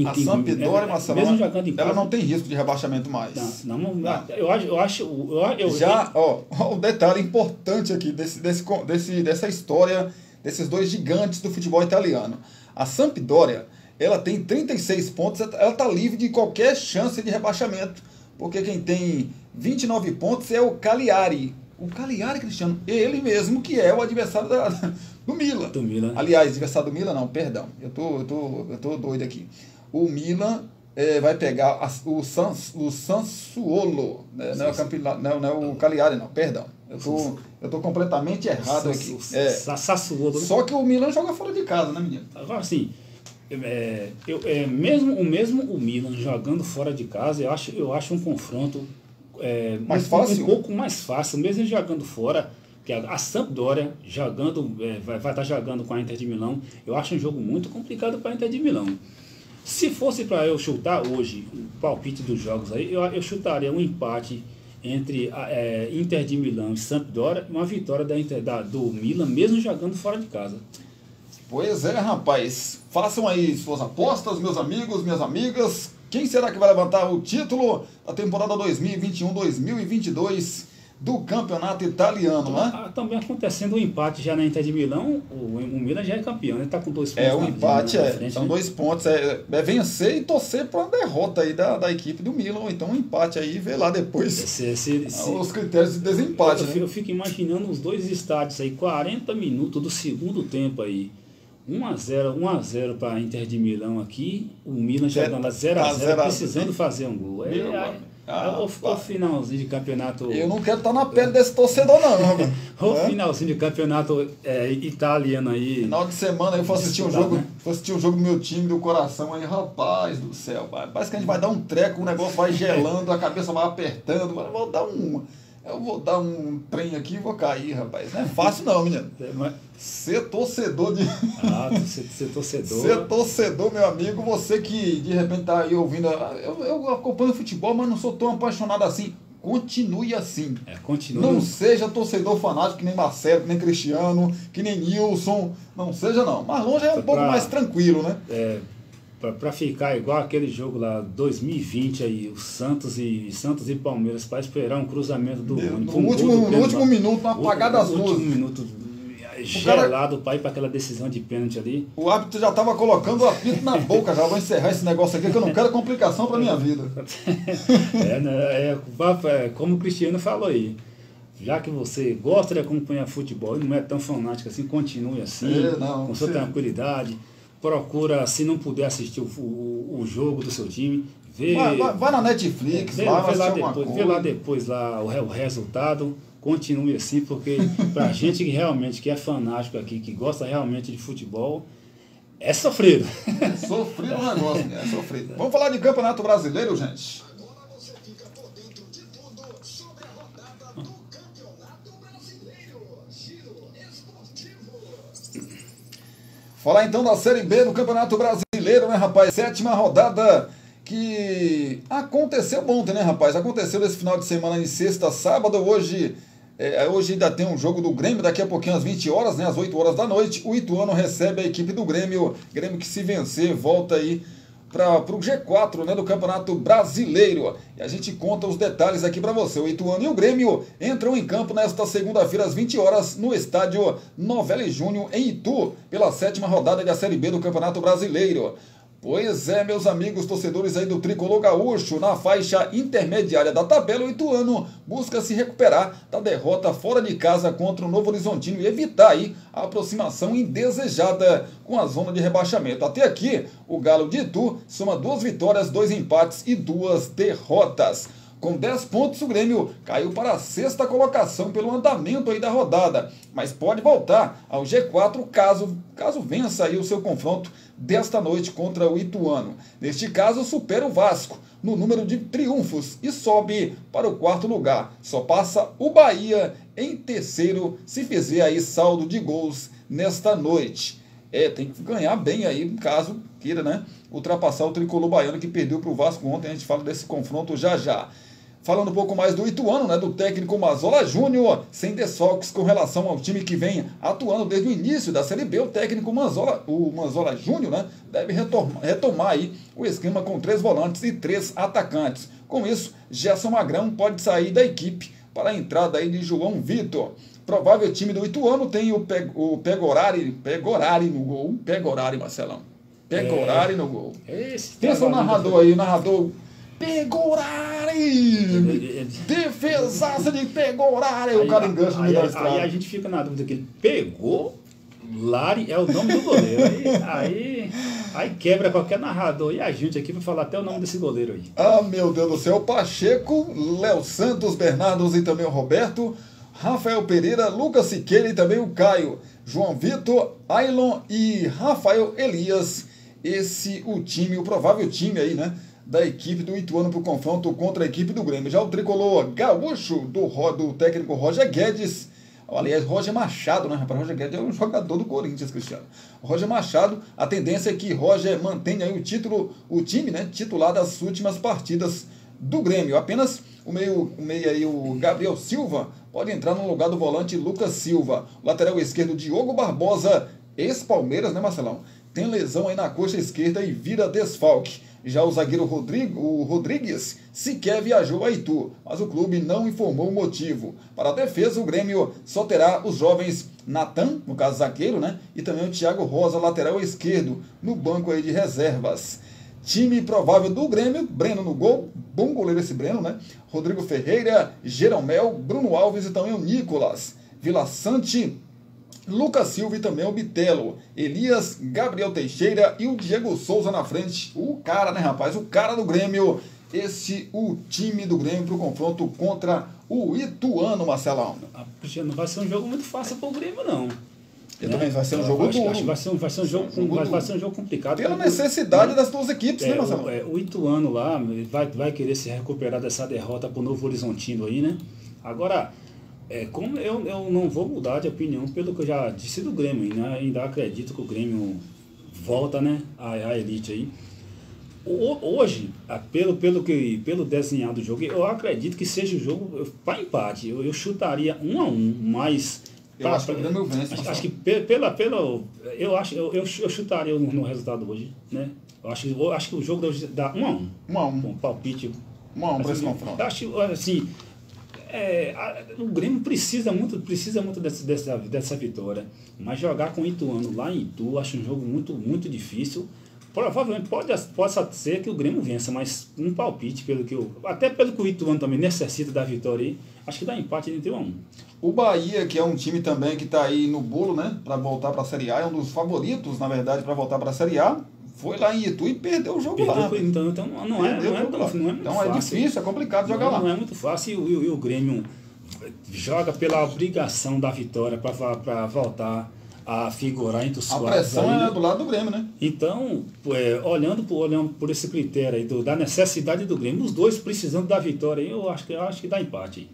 A Sampdoria, Marcelo, mesmo jogando em casa, ela não tem risco de rebaixamento mais. Eu acho. O detalhe importante aqui dessa história desses dois gigantes do futebol italiano. A Sampdoria, ela tem 36 pontos, ela está livre de qualquer chance de rebaixamento, porque quem tem 29 pontos é o Cagliari. O Cagliari, Cristiano, ele mesmo que é o adversário do Milan. Aliás, adversário do Milan não, perdão. Eu tô doido aqui. O Milan vai pegar o Sassuolo, né? Não é o Cagliari não, perdão. Eu tô completamente errado aqui. Sassuolo. Só que o Milan joga fora de casa, né, menino? Agora sim, mesmo o Milan jogando fora de casa, eu acho um confronto mais fácil? Um pouco mais fácil, mesmo jogando fora, que a Sampdoria jogando, vai estar jogando com a Inter de Milão. Eu acho um jogo muito complicado para a Inter de Milão. Se fosse para eu chutar hoje o palpite dos jogos aí, eu chutaria um empate entre Inter de Milão e Sampdoria e uma vitória do Milan, mesmo jogando fora de casa. Pois é, rapaz. Façam aí suas apostas, meus amigos, minhas amigas. Quem será que vai levantar o título da temporada 2021-2022 do campeonato italiano, né? Também acontecendo um empate já na Inter de Milão, o Milan já é campeão, ele está com 2 pontos. O empate frente, são né? 2 pontos, é vencer e torcer para uma derrota aí da equipe do Milan, então um empate aí, vê lá depois os critérios de desempate. Eu fico imaginando os dois estádios aí, 40 minutos do segundo tempo aí, 1-0 para a Inter de Milão aqui, o Milan jogando 0-0, precisando fazer um gol. O finalzinho de campeonato. Eu não quero estar na pele desse torcedor, não, mano. O finalzinho de campeonato italiano aí. Final de semana eu vou assistir um jogo, do meu time do coração aí, rapaz do céu. Parece que a gente vai dar um treco, o negócio vai gelando, a cabeça vai apertando, mas eu vou dar um trem aqui e vou cair, rapaz. Não é fácil não, menino. Ser torcedor de... ser torcedor. Ser torcedor, meu amigo, você que de repente tá aí ouvindo... Eu acompanho futebol, mas não sou tão apaixonado assim. Continue assim. Continue. Não seja torcedor fanático que nem Marcelo, que nem Cristiano, que nem Nilson. Não seja não. Mas longe é um pouco mais tranquilo, né? Para ficar igual aquele jogo lá 2020 aí, o Santos e Palmeiras, para esperar um cruzamento do no último minuto, uma apagada das luzes. No último minuto gelado para ir para aquela decisão de pênalti ali. O árbitro já estava colocando o apito na boca, já vou encerrar esse negócio aqui que eu não quero complicação para minha vida. Como o Cristiano falou aí. Já que você gosta de acompanhar futebol e não é tão fanático assim, continue assim, com sua tranquilidade. Procura, se não puder assistir o jogo do seu time, vai na Netflix, vê lá depois o resultado, continue assim, porque pra gente que realmente é fanático aqui, que gosta realmente de futebol, é sofrido. É sofrido o negócio, é sofrido. Vamos falar de Campeonato Brasileiro, gente? Agora você fica por dentro de tudo sobre a rodada do Campeonato Brasileiro. Giro Esportivo. Falar então da Série B do Campeonato Brasileiro, né, rapaz? 7ª rodada que aconteceu ontem, né, rapaz? Aconteceu nesse final de semana, em sexta, sábado. Hoje ainda tem um jogo do Grêmio, daqui a pouquinho às 20 horas, né, às 8 horas da noite. O Ituano recebe a equipe do Grêmio. Grêmio que, se vencer, volta aí para o G4, né, do Campeonato Brasileiro. E a gente conta os detalhes aqui para você. O Ituano e o Grêmio entram em campo nesta segunda-feira às 20 horas no estádio Novelli Júnior em Itu, pela 7ª rodada da Série B do Campeonato Brasileiro. Pois é, meus amigos torcedores aí do Tricolor Gaúcho, na faixa intermediária da tabela, o Ituano busca se recuperar da derrota fora de casa contra o Novo Horizontino e evitar aí a aproximação indesejada com a zona de rebaixamento. Até aqui, o Galo de Itu soma 2 vitórias, 2 empates e 2 derrotas. Com 10 pontos, o Grêmio caiu para a 6ª colocação pelo andamento aí da rodada, mas pode voltar ao G4 caso vença aí o seu confronto desta noite contra o Ituano. Neste caso, supera o Vasco no número de triunfos e sobe para o 4º lugar. Só passa o Bahia em 3º se fizer aí saldo de gols nesta noite. Tem que ganhar bem aí, caso queira, né, ultrapassar o tricolor baiano que perdeu para o Vasco ontem. A gente fala desse confronto já. Falando um pouco mais do Ituano, né, do técnico Mazzola Júnior, sem desfalques com relação ao time que vem atuando desde o início da Série B, o técnico Mazzola Júnior, né, deve retomar aí o esquema com 3 volantes e 3 atacantes. Com isso, Gerson Magrão pode sair da equipe para a entrada aí de João Vitor. Provável time do Ituano tem o Pegorari no gol. Pegorari, Marcelão. Pegorari no gol. Pensa o narrador aí, Pegorari! Defesaça de Pegorari! O cara engancha no meio da estrada. Aí a gente fica na dúvida que ele pegou. Lari é o nome do goleiro. Aí quebra qualquer narrador. E a gente aqui vai falar até o nome desse goleiro aí. Ah, meu Deus do céu. Pacheco, Léo Santos, Bernardo e também o Roberto, Rafael Pereira, Lucas Siqueira e também o Caio, João Vitor, Ailon e Rafael Elias o provável time aí, né, da equipe do Ituano para o confronto contra a equipe do Grêmio. Já o tricolor gaúcho do técnico Roger Guedes, aliás, Roger Machado, né, rapaz? Roger Guedes é um jogador do Corinthians, Cristiano. Roger Machado, a tendência é que Roger mantenha aí o time, né, titular das últimas partidas do Grêmio. Apenas o meio aí, o Gabriel Silva, pode entrar no lugar do volante Lucas Silva. O lateral esquerdo, Diogo Barbosa, ex-Palmeiras, né, Marcelão? Tem lesão aí na coxa esquerda e vira desfalque. Já o zagueiro Rodrigues sequer viajou a Itu, mas o clube não informou o motivo. Para a defesa, o Grêmio só terá os jovens Natan, no caso zagueiro, né? E também o Thiago Rosa, lateral esquerdo, no banco aí de reservas. Time provável do Grêmio, Breno no gol, bom goleiro esse Breno, né? Rodrigo Ferreira, Jeromel, Bruno Alves e também o Nicolas. Vila Sante, Lucas Silva e também o Bitelo, Elias, Gabriel Teixeira e o Diego Souza na frente. O cara, né, rapaz? O cara do Grêmio. O time do Grêmio para o confronto contra o Ituano, Marcelão. Não vai ser um jogo muito fácil para o Grêmio, não. Também vai ser um jogo duro. Acho que vai ser um jogo complicado. Pela necessidade das duas equipes, né, Marcelo? O Ituano lá vai querer se recuperar dessa derrota para o Novo Horizontino aí, né? Agora, como eu não vou mudar de opinião pelo que eu já disse do Grêmio, né? Ainda acredito que o Grêmio volta, né, à elite aí. Hoje, pelo desenhar do jogo, eu acredito que seja o jogo para empate. Eu chutaria 1-1, mas eu acho que o Grêmio vence. Acho que eu chutaria no resultado hoje, né? Eu acho que o jogo dá 1-1. 1-1. Um palpite. 1-1 para esse confronto. Acho assim, o Grêmio precisa muito dessa vitória, mas jogar com o Ituano lá em Itu, acho um jogo muito, muito difícil. Provavelmente possa ser que o Grêmio vença, mas um palpite, até pelo que o Ituano também necessita da vitória aí, acho que dá empate entre 1-1. O Bahia, que é um time também que está aí no bolo, né, para voltar para a Série A, é um dos favoritos, na verdade, para voltar para a Série A, foi lá em Itu e perdeu o jogo lá. Então não é muito fácil. Então é difícil, é complicado jogar lá. Não é muito fácil e o Grêmio joga pela obrigação da vitória para voltar a figurar entre os quatro. A pressão é do lado do Grêmio, né? Então, olhando por esse critério aí da necessidade do Grêmio, os dois precisando da vitória, eu acho que dá empate.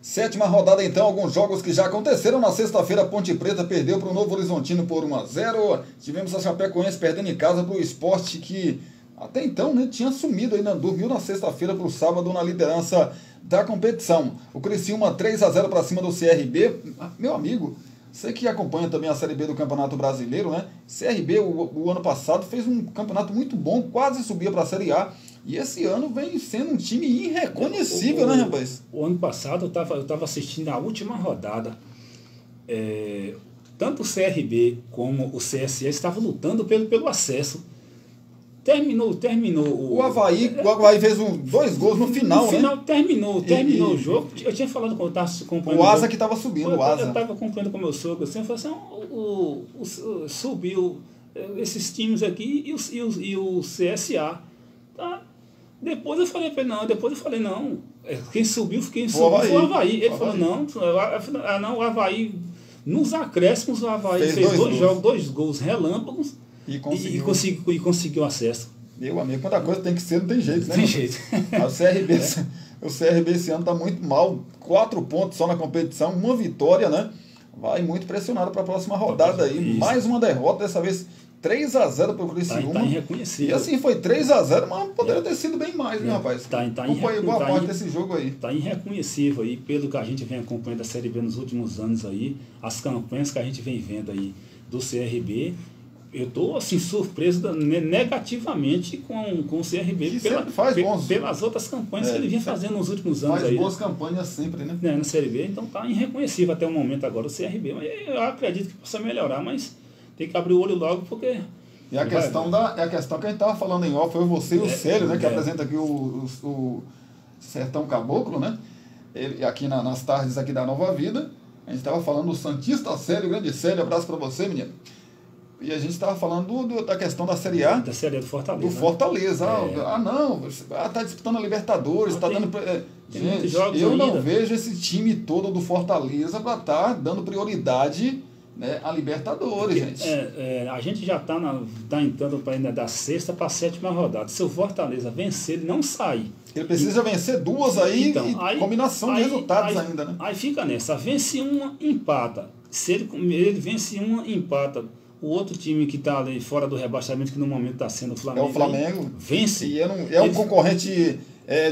7ª rodada, então, alguns jogos que já aconteceram. Na sexta-feira, Ponte Preta perdeu para o Novo Horizontino por 1-0. Tivemos a Chapecoense perdendo em casa para o Sport, que até então, né, tinha sumido ainda, dormiu na sexta-feira para o sábado na liderança da competição. O Criciúma 3-0 para cima do CRB. Meu amigo, você que acompanha também a Série B do Campeonato Brasileiro, né? CRB, o ano passado, fez um campeonato muito bom, quase subia para a Série A. E esse ano vem sendo um time irreconhecível, né, rapaz? O ano passado eu tava assistindo a última rodada. Tanto o CRB como o CSE estavam lutando pelo acesso. Terminou o Avaí fez 2 gols no final, né? No final terminou o jogo. Eu tinha falado quando eu estava acompanhando. O Asa que estava subindo, o Asa. Eu estava acompanhando com o meu sogro, assim, eu falei assim, subiu esses times aqui e o CSA. Tá? Depois eu falei, não, quem subiu foi o Avaí. Ele falou, não, o Avaí, nos acréscimos, o Avaí fez 2 gols relâmpagos e conseguiu acesso. Meu amigo, quando a coisa tem que ser, não tem jeito, né? Tem jeito. O CRB esse ano está muito mal, 4 pontos só na competição, 1 vitória, né? Vai muito pressionado para a próxima rodada aí. Isso. Mais uma derrota, dessa vez 3-0 para o Criciúma. Tá irreconhecível. E assim, foi 3-0, mas poderia ter sido bem mais, né, rapaz? Foi boa parte desse jogo aí. Tá irreconhecível aí, pelo que a gente vem acompanhando a Série B nos últimos anos aí, as campanhas que a gente vem vendo aí do CRB. Eu estou assim, surpreso negativamente com o CRB pelas outras campanhas que ele vinha fazendo nos últimos anos. Faz boas campanhas sempre, né? Na Série B, então está irreconhecível até o momento agora o CRB. Eu acredito que possa melhorar, mas tem que abrir o olho logo, porque... E a questão que a gente estava falando em off foi você e o Célio, né? Que apresenta aqui o Sertão Caboclo, né? Ele, aqui nas tardes aqui da Nova Vida. A gente estava falando do Santista Célio, grande Célio, abraço para você, menino. E a gente estava falando da questão da Série A. Da Série A do Fortaleza. Do Fortaleza. Tá disputando a Libertadores, está dando... Gente, eu não vejo esse time todo do Fortaleza para estar dando prioridade né, a Libertadores, gente. A gente já está entrando para da sexta para a sétima rodada. Se o Fortaleza vencer, ele não sai. Ele precisa vencer duas aí, então, e combinação de resultados ainda, né? Aí fica nessa, vence uma, empata. Se ele vence uma, empata. O outro time que está ali fora do rebaixamento, que no momento está sendo o Flamengo. É o Flamengo. Aí, vence. E um concorrente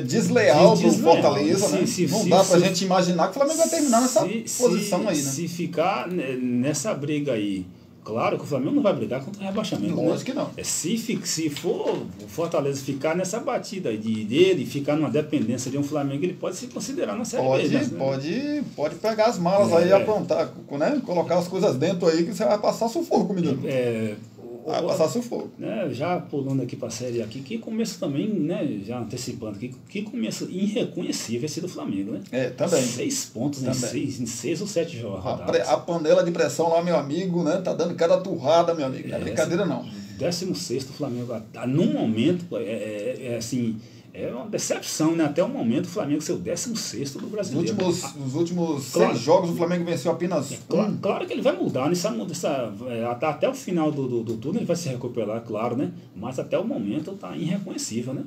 desleal do Fortaleza, né? Não dá pra gente imaginar que o Flamengo vai terminar nessa posição aí, né? Se ficar nessa briga aí, claro que o Flamengo não vai brigar contra o rebaixamento. Lógico que não. Se for o Fortaleza ficar nessa batida aí dele, ficar numa dependência de um Flamengo, ele pode se considerar na Série B. Pode pegar as malas aí e aprontar, né? Colocar as coisas dentro aí que você vai passar sufoco, menino. Vai passar sufoco. Né, já pulando aqui para a Série A, que começo também, né, já antecipando, que começo irreconhecível esse do Flamengo, né? Também. 6 pontos em 6 ou 7 rodadas. A panela de pressão lá, meu amigo, né? Tá dando cada turrada, meu amigo. Não é brincadeira, não. 16º Flamengo, no momento, assim, é uma decepção, né? Até o momento o Flamengo ser o 16º do brasileiro. Nos últimos 6 jogos o Flamengo venceu apenas Claro que ele vai mudar, até o final do turno ele vai se recuperar, claro, né? Mas até o momento tá irreconhecível, né?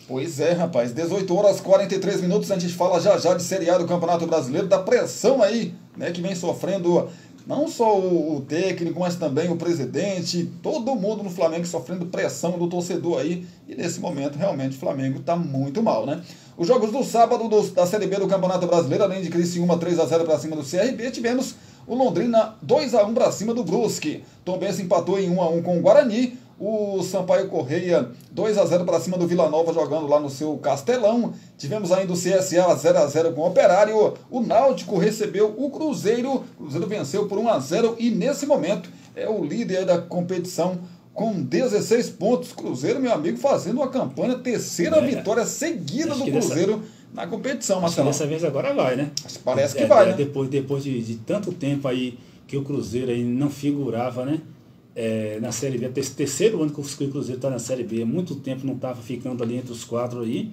Pois é, rapaz. 18h43, a gente fala já de Série A do Campeonato Brasileiro, da pressão aí, né? Que vem sofrendo não só o técnico, mas também o presidente, todo mundo no Flamengo sofrendo pressão do torcedor aí, e nesse momento realmente o Flamengo está muito mal, né? Os jogos do sábado da Série B do Campeonato Brasileiro, além de Criciúma 3-0 para cima do CRB, tivemos o Londrina 2-1 para cima do Brusque. Tombense empatou em 1-1 com o Guarani. O Sampaio Correia 2-0 para cima do Vila Nova, jogando lá no seu Castelão. Tivemos ainda o CSA 0-0 com o Operário. O Náutico recebeu o Cruzeiro. O Cruzeiro venceu por 1-0 e nesse momento é o líder da competição com 16 pontos. Cruzeiro, meu amigo, fazendo uma campanha, terceira vitória seguida do Cruzeiro na competição, Marcelo. Dessa vez agora vai, né? Parece que vai, né? Depois de tanto tempo aí que o Cruzeiro aí não figurava, né? Na Série B, terceiro ano que o Cruzeiro está na Série B, há muito tempo não estava ficando ali entre os 4 aí,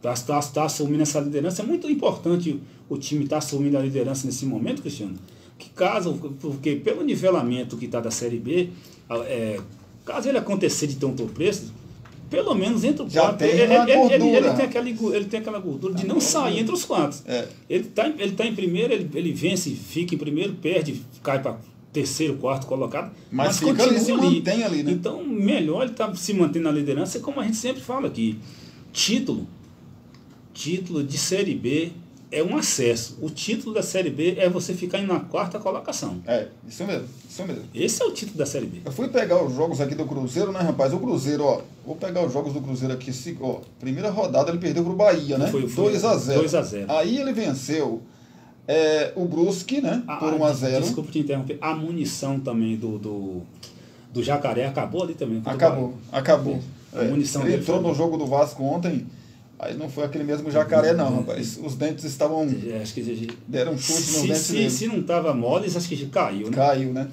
está assumindo essa liderança. É muito importante o time estar assumindo a liderança nesse momento, Cristiano, porque pelo nivelamento que está da Série B, caso ele acontecer de ter um preço, pelo menos entre os 4, ele tem aquela gordura de não sair entre os 4. Ele tá em primeiro, ele vence, fica em primeiro, perde, cai para terceiro, quarto colocado, mas fica continua ali, se mantém ali, né? Então, melhor ele estar se mantendo na liderança, como a gente sempre fala aqui. Título de Série B é um acesso. O título da Série B é você ficar na 4ª colocação. Isso mesmo. Esse é o título da Série B. Eu fui pegar os jogos aqui do Cruzeiro, né, rapaz? O Cruzeiro, vou pegar os jogos do Cruzeiro aqui. Primeira rodada ele perdeu pro Bahia, né? Foi 2-0. Aí ele venceu o Brusque, né? Por 1-0. Desculpa te interromper. A munição também do Jacaré acabou ali também. Acabou. A munição ele entrou no jogo do Vasco ontem, aí não foi aquele mesmo Jacaré, não, rapaz. Os dentes estavam. Acho que deram um chute nos dentes dele. Se não estava mole, acho que caiu, né? Caiu, né?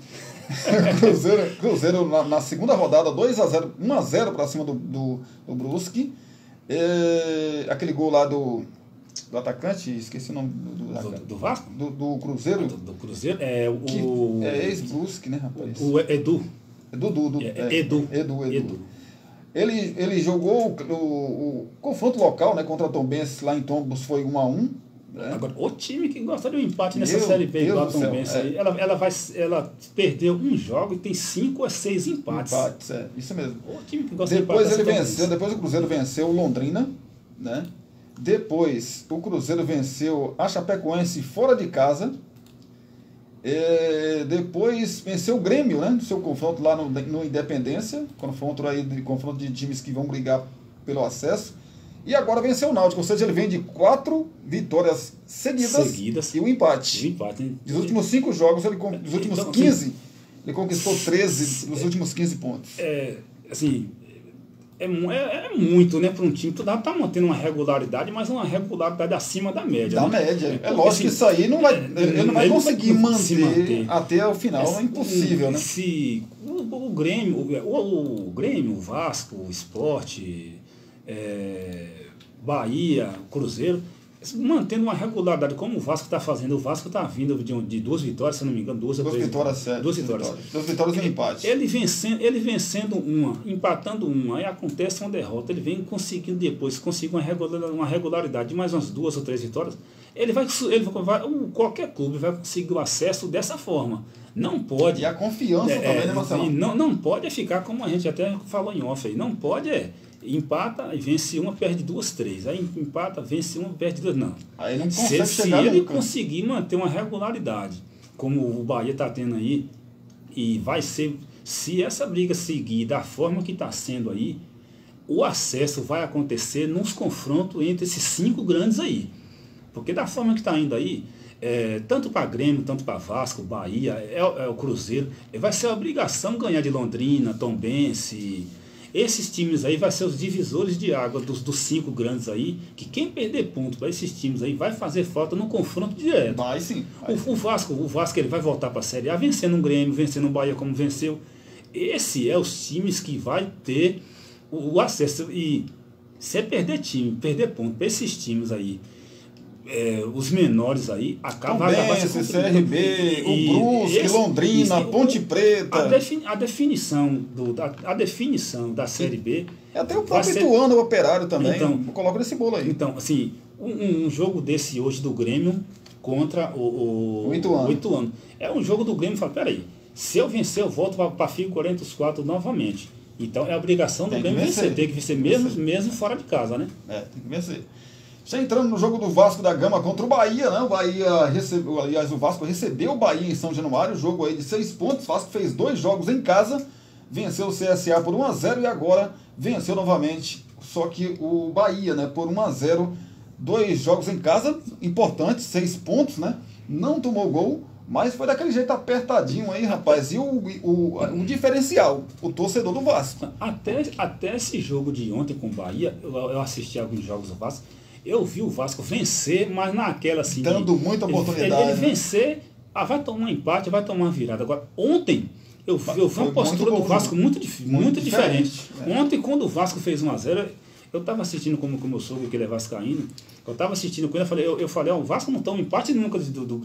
Cruzeiro na segunda rodada, 2-0, 1-0 para cima do Brusque. Aquele gol lá do atacante, esqueci o nome do Vasco? Do Cruzeiro. Do Cruzeiro? Ex-Brusque, né, rapaz? O Edu. Edu. Ele jogou o confronto local, né, contra a Tombense lá em Tombos, foi 1-1. Né? Agora, o time que gosta de um empate nessa Série B igual a Tombense, ela perdeu um jogo e tem 5 a 6 empates. Isso mesmo. O time que gosta depois de empate. Depois o Cruzeiro venceu o Londrina, né? Depois o Cruzeiro venceu a Chapecoense fora de casa. Depois venceu o Grêmio, né? No seu confronto lá no Independência, confronto de times que vão brigar pelo acesso. E agora venceu o Náutico, ou seja, ele vem de 4 vitórias seguidas e um empate. Dos últimos 5 jogos, dos últimos 15, ele conquistou 13 dos últimos 15 pontos. É muito, né, para um time. Tu tá mantendo uma regularidade, mas uma regularidade acima da média. Média. É lógico que isso aí ele não vai conseguir manter até o final, é impossível, né? Se o Grêmio, o Vasco, o Sport, Bahia, o Cruzeiro, mantendo uma regularidade como o Vasco está fazendo. O Vasco está vindo de 2 vitórias, se não me engano, 2 ou 3 vitórias, certo. 2 vitórias. 2 vitórias e um empate. Ele vencendo uma, empatando uma, aí acontece uma derrota, ele vem conseguindo depois, conseguir uma regularidade de mais umas 2 ou 3 vitórias, qualquer clube vai conseguir o acesso dessa forma. Não pode. E a confiança também, né, Marcelo? Não pode ficar como a gente até falou em off aí, não pode empata e vence uma, perde 2, 3. Aí empata, vence uma, perde 2. Não. Aí não consegue se chegar ele nunca. conseguir manter uma regularidade, como o Bahia está tendo aí, e vai ser, se essa briga seguir da forma que está sendo aí, o acesso vai acontecer nos confrontos entre esses 5 grandes aí. Porque da forma que está indo aí, tanto para Grêmio, tanto para Vasco, Bahia, o Cruzeiro, vai ser a obrigação ganhar de Londrina, Tombense. Esses times aí vai ser os divisores de água dos 5 grandes aí, que quem perder ponto para esses times aí vai fazer falta no confronto direto. Vai sim. O Vasco ele vai voltar para a Série A vencendo um Grêmio, vencendo um Bahia como venceu. Esse é os times que vai ter o acesso. E se perder ponto para esses times aí, os menores aí, vai ser CRB, o Brusque, Londrina, Ponte Preta. A definição da Série B. Até o próprio Ituano, o Operário também. Então, coloco nesse bolo aí. Então, assim, um jogo desse hoje do Grêmio contra o Ituano. É um jogo do Grêmio, fala, peraí, se eu vencer, eu volto para a FIG 44 novamente. Então é a obrigação do Grêmio vencer. Tem que vencer mesmo fora de casa, né? Tem que vencer. Já entrando no jogo do Vasco da Gama contra o Bahia, né? O Vasco recebeu o Bahia em São Januário, jogo aí de 6 pontos. O Vasco fez 2 jogos em casa, venceu o CSA por 1-0 e agora venceu novamente, só que o Bahia, né, por 1-0, 2 jogos em casa, importantes, 6 pontos, né? Não tomou gol, mas foi daquele jeito apertadinho aí, rapaz. E o diferencial, o torcedor do Vasco. Até esse jogo de ontem com o Bahia, eu assisti alguns jogos do Vasco, eu vi o Vasco vencer, mas naquela assim... Dando muita oportunidade. Ele vencer, vai tomar um empate, vai tomar uma virada. Agora, ontem, eu vi uma postura do Vasco muito diferente. Ontem, quando o Vasco fez 1-0, eu estava assistindo como eu sogro, que ele é vascaíno, eu estava assistindo com ele, eu falei, o Vasco não toma empate nunca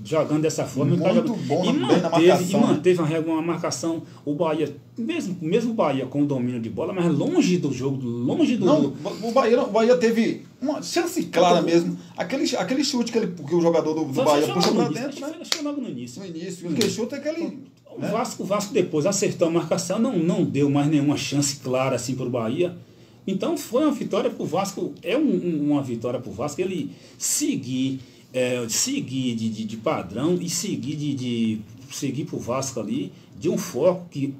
jogando dessa forma. Muito bom, e manteve uma marcação. O Bahia, mesmo o Bahia com o domínio de bola, mas longe do jogo, o Bahia teve uma chance clara mesmo. Aquele chute que o jogador do Bahia puxa pra dentro. Acho que logo no início. Aquele chute é aquele... O Vasco depois acertou a marcação, não deu mais nenhuma chance clara assim para o Bahia. Então foi uma vitória para o Vasco, uma vitória para o Vasco, ele seguir de padrão e seguir para o Vasco ali, de um foco que,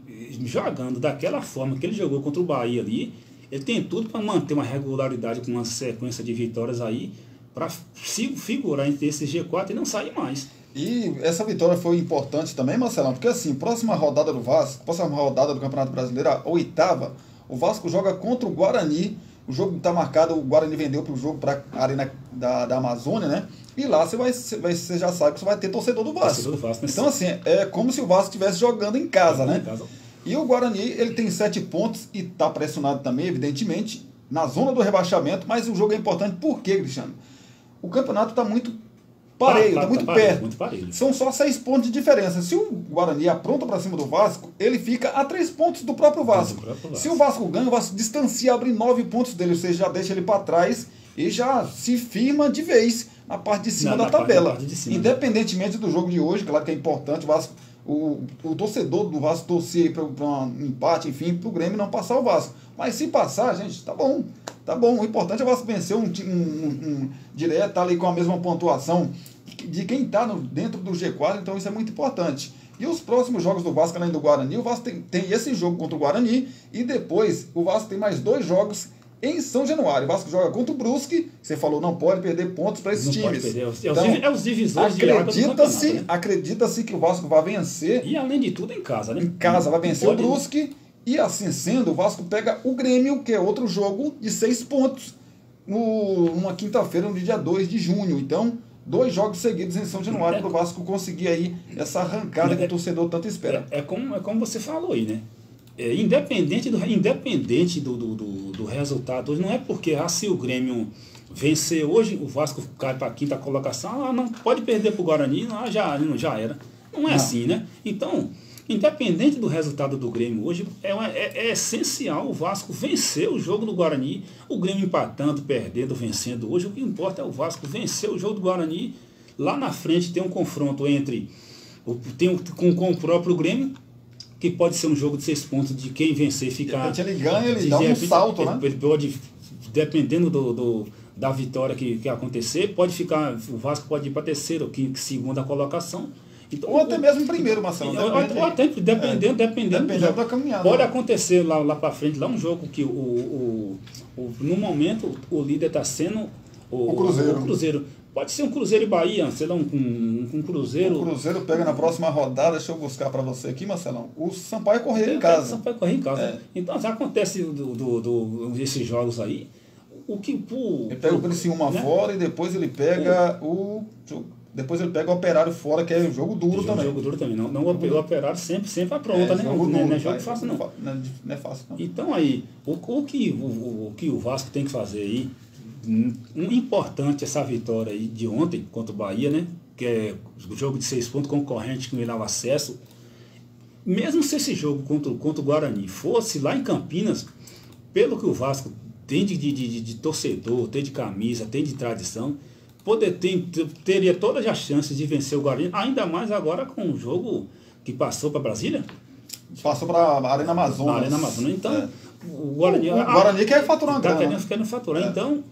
jogando daquela forma que ele jogou contra o Bahia ali, ele tem tudo para manter uma regularidade com uma sequência de vitórias aí, para figurar entre esse G4 e não sair mais. E essa vitória foi importante também, Marcelão, porque assim, próxima rodada do Vasco, próxima rodada do Campeonato Brasileiro, a 8ª, o Vasco joga contra o Guarani. O jogo está marcado, o Guarani vendeu para o jogo para a Arena da Amazônia, né? E lá você já sabe que você vai ter torcedor do Vasco. Então, assim, é como se o Vasco estivesse jogando em casa, né? E o Guarani, ele tem 7 pontos e está pressionado também, evidentemente, na zona do rebaixamento, mas o jogo é importante. Por quê, Cristiano? O campeonato está muito pareio, está muito perto. Muito parelho. São só 6 pontos de diferença. Se o Guarani apronta para cima do Vasco, ele fica a 3 pontos do próprio Vasco. Se o Vasco ganha, o Vasco distancia, abre 9 pontos dele, ou seja, já deixa ele para trás e já se firma de vez na parte de cima da tabela. Independentemente do jogo de hoje, claro que é importante, o Vasco, o torcedor do Vasco torcer para um empate, enfim, para o Grêmio não passar o Vasco. Mas se passar, gente, tá bom. Tá bom, o importante é o Vasco vencer um direto, tá ali com a mesma pontuação de quem está dentro do G4, então isso é muito importante. E os próximos jogos do Vasco, além do Guarani, o Vasco tem esse jogo contra o Guarani e depois o Vasco tem mais 2 jogos em São Januário. O Vasco joga contra o Brusque, que você falou, não pode perder pontos para esses times. Então, os divisores de água do campeonato, né? Acredita-se que o Vasco vai vencer. E além de tudo, em casa, né? Em casa vai vencer o Brusque. E assim sendo, o Vasco pega o Grêmio, que é outro jogo de 6 pontos, numa quinta-feira, no dia 2 de junho. Então, 2 jogos seguidos em São Januário para o Vasco conseguir aí essa arrancada que o torcedor tanto espera. É como você falou aí, né? Independente do resultado, não é porque se o Grêmio vencer hoje, o Vasco cai para a quinta colocação, não pode perder para o Guarani, já era. Não é assim, né? Então, independente do resultado do Grêmio hoje, é essencial o Vasco vencer o jogo do Guarani, o Grêmio empatando, perdendo, vencendo. Hoje o que importa é o Vasco vencer o jogo do Guarani. Lá na frente tem um confronto com o próprio Grêmio, que pode ser um jogo de 6 pontos, de quem vencer ficar... Ele ganha, ele dá um salto, né? Ele pode, dependendo da vitória que acontecer, o Vasco pode ir para terceira ou segunda colocação. Então, ou até mesmo em primeiro, Marcelo. Ou até dependendo da caminhada. Pode acontecer lá para frente, lá um jogo que no momento o líder está sendo o Cruzeiro. Pode ser um Cruzeiro e Bahia, sei lá, um Cruzeiro. O Cruzeiro pega na próxima rodada, deixa eu buscar para você aqui, Marcelão. O Sampaio Corrêa em casa. Sampaio Corrêa em casa. Então, já acontece esses jogos aí. Ele pega o Criciúma fora e depois ele pega o Operário fora, que é um jogo duro também. Jogo duro também. Não, o Operário sempre apronta, né? Não é jogo fácil, não. Não é fácil, não. Então aí, o que o Vasco tem que fazer aí, importante essa vitória aí de ontem contra o Bahia, né? Que é o jogo de 6 pontos concorrente que me dava acesso. Mesmo se esse jogo contra o Guarani fosse lá em Campinas, pelo que o Vasco tem de torcedor, tem de camisa, tem de tradição, teria todas as chances de vencer o Guarani, ainda mais agora com o jogo que passou para Brasília. Passou para a Arena Amazonas. Então, o Guarani quer faturar uma grana. Está querendo faturar. Então,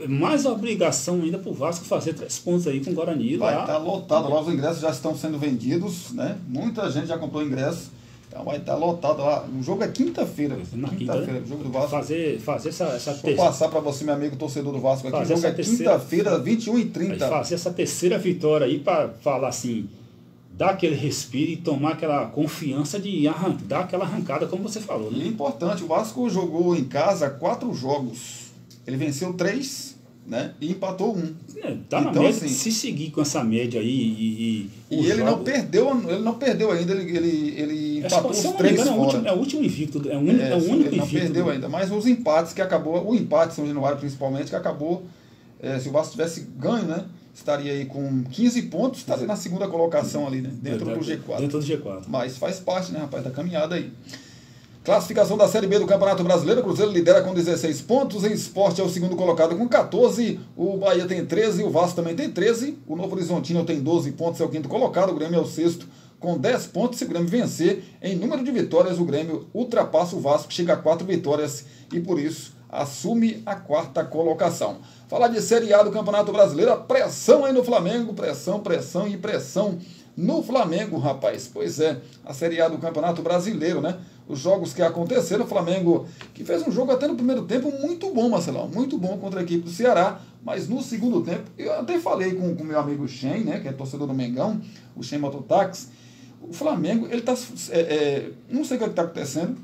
mais obrigação ainda para o Vasco fazer 3 pontos aí com o Guarani. Vai estar lotado. Lá os ingressos já estão sendo vendidos, né? Muita gente já comprou ingresso. Então vai estar lotado lá. O jogo é quinta-feira. Quinta-feira, o jogo do Vasco. Fazer essa Vou passar para você, meu amigo torcedor do Vasco aqui. O jogo é quinta-feira, 21h30. Fazer essa terceira vitória aí para falar assim, dar aquele respiro e tomar aquela confiança de dar aquela arrancada, como você falou. Né? E é importante, o Vasco jogou em casa 4 jogos. Ele venceu 3, né? E empatou 1. Tá na média, assim, se seguir com essa média aí e ele não perdeu ainda, ele empatou os 3 fora. É o último invicto, é o único ele não invicto. Perdeu ainda, mas os empates que acabou, o empate São Januário principalmente, que acabou, se o Vasco tivesse ganho, né? Estaria aí com 15 pontos, estaria na segunda colocação ali, né? Dentro do G4. Dentro do G4. Mas faz parte, né, rapaz, da caminhada aí. Classificação da Série B do Campeonato Brasileiro, o Cruzeiro lidera com 16 pontos, em Sport é o segundo colocado com 14, o Bahia tem 13, o Vasco também tem 13, o Novo Horizontino tem 12 pontos, é o quinto colocado, o Grêmio é o sexto com 10 pontos, se o Grêmio vencer, em número de vitórias, o Grêmio ultrapassa o Vasco, chega a 4 vitórias e por isso assume a 4ª colocação. Falar de Série A do Campeonato Brasileiro, a pressão aí no Flamengo, pressão no Flamengo, rapaz. Pois é, a Série A do Campeonato Brasileiro, né? Os jogos que aconteceram, o Flamengo que fez um jogo até no primeiro tempo muito bom, Marcelão, muito bom contra a equipe do Ceará, mas no segundo tempo, eu até falei com o meu amigo Shen, né, que é torcedor do Mengão, o Shen Mototáxi, o Flamengo, ele tá, não sei o que está acontecendo,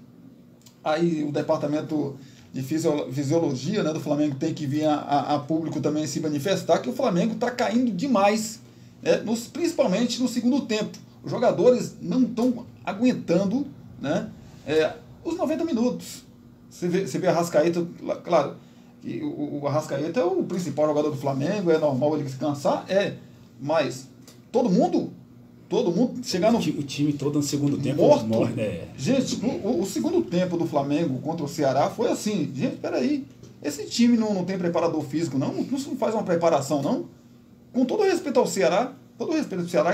aí o departamento de fisiologia, né, do Flamengo tem que vir a público também se manifestar, que o Flamengo está caindo demais, principalmente no segundo tempo. Os jogadores não estão aguentando, né, os 90 minutos. Você vê a Arrascaeta, claro, que o Arrascaeta é o principal jogador do Flamengo, é normal ele se cansar, mas todo mundo chegar no... O time todo no segundo tempo morre. Gente, o segundo tempo do Flamengo contra o Ceará foi assim, gente, peraí, esse time não tem preparador físico, não faz uma preparação, não? Com todo respeito ao Ceará,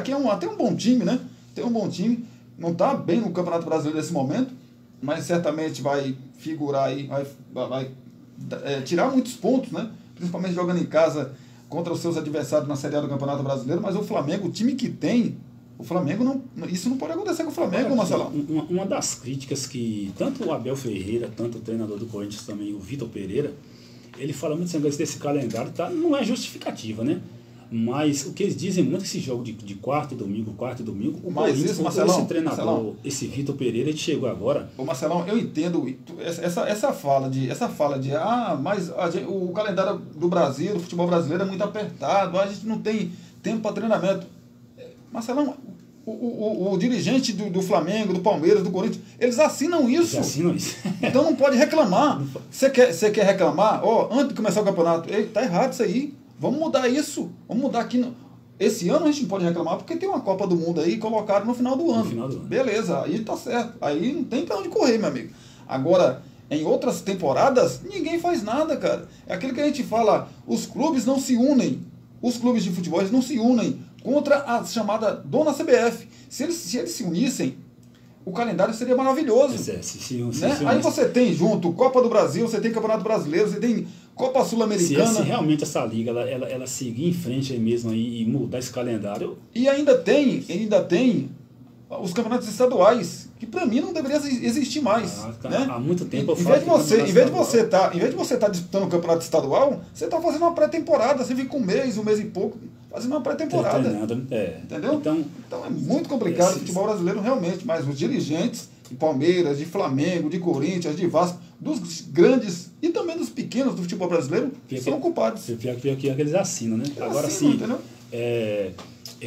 que é até um bom time, né? Tem um bom time, não está bem no Campeonato Brasileiro nesse momento, mas certamente vai figurar aí, vai tirar muitos pontos, né? Principalmente jogando em casa contra os seus adversários na Série A do Campeonato Brasileiro, mas o Flamengo, o time que tem, o Flamengo isso não pode acontecer com o Flamengo, Marcelão. Uma das críticas que tanto o Abel Ferreira, tanto o treinador do Corinthians também, o Vitor Pereira, ele fala muito desse calendário, não é justificativa, né? Mas o que eles dizem muito esse jogo de quarta e domingo, o Corinthians, esse treinador, Marcelão, esse Vitor Pereira, ele chegou agora. Ô Marcelão, eu entendo essa fala de mas o calendário do Brasil, do futebol brasileiro é muito apertado, a gente não tem tempo para treinamento. Marcelão, o dirigente do Flamengo, do Palmeiras, do Corinthians, eles assinam isso. Eles assinam isso. Então não pode reclamar. Você quer reclamar? Ó, antes de começar o campeonato, ei, tá errado isso aí. Vamos mudar isso. Vamos mudar aqui. Esse ano a gente não pode reclamar porque tem uma Copa do Mundo aí colocada no final do ano. Final do ano. Beleza, aí tá certo. Aí não tem pra onde correr, meu amigo. Agora, em outras temporadas, ninguém faz nada, cara. É aquilo que a gente fala, os clubes não se unem. Os clubes de futebol eles não se unem contra a chamada dona CBF. Se eles se unissem, o calendário seria maravilhoso. Né? Aí você tem junto Copa do Brasil, você tem Campeonato Brasileiro, você tem Copa Sul-Americana. Se realmente essa liga ela seguir em frente aí mesmo aí, e mudar esse calendário. E ainda tem os campeonatos estaduais, que para mim não deveria existir mais. Né? Há muito tempo eu Em vez de você estar disputando o campeonato estadual, você está fazendo uma pré-temporada, você fica um mês e pouco, fazendo uma pré-temporada. Entendeu? Então é muito complicado o futebol brasileiro realmente, mas os dirigentes de Palmeiras, de Flamengo, de Corinthians, de Vasco, dos grandes e também dos pequenos do futebol brasileiro, são culpados. Pior que eles assinam, né? Agora sim,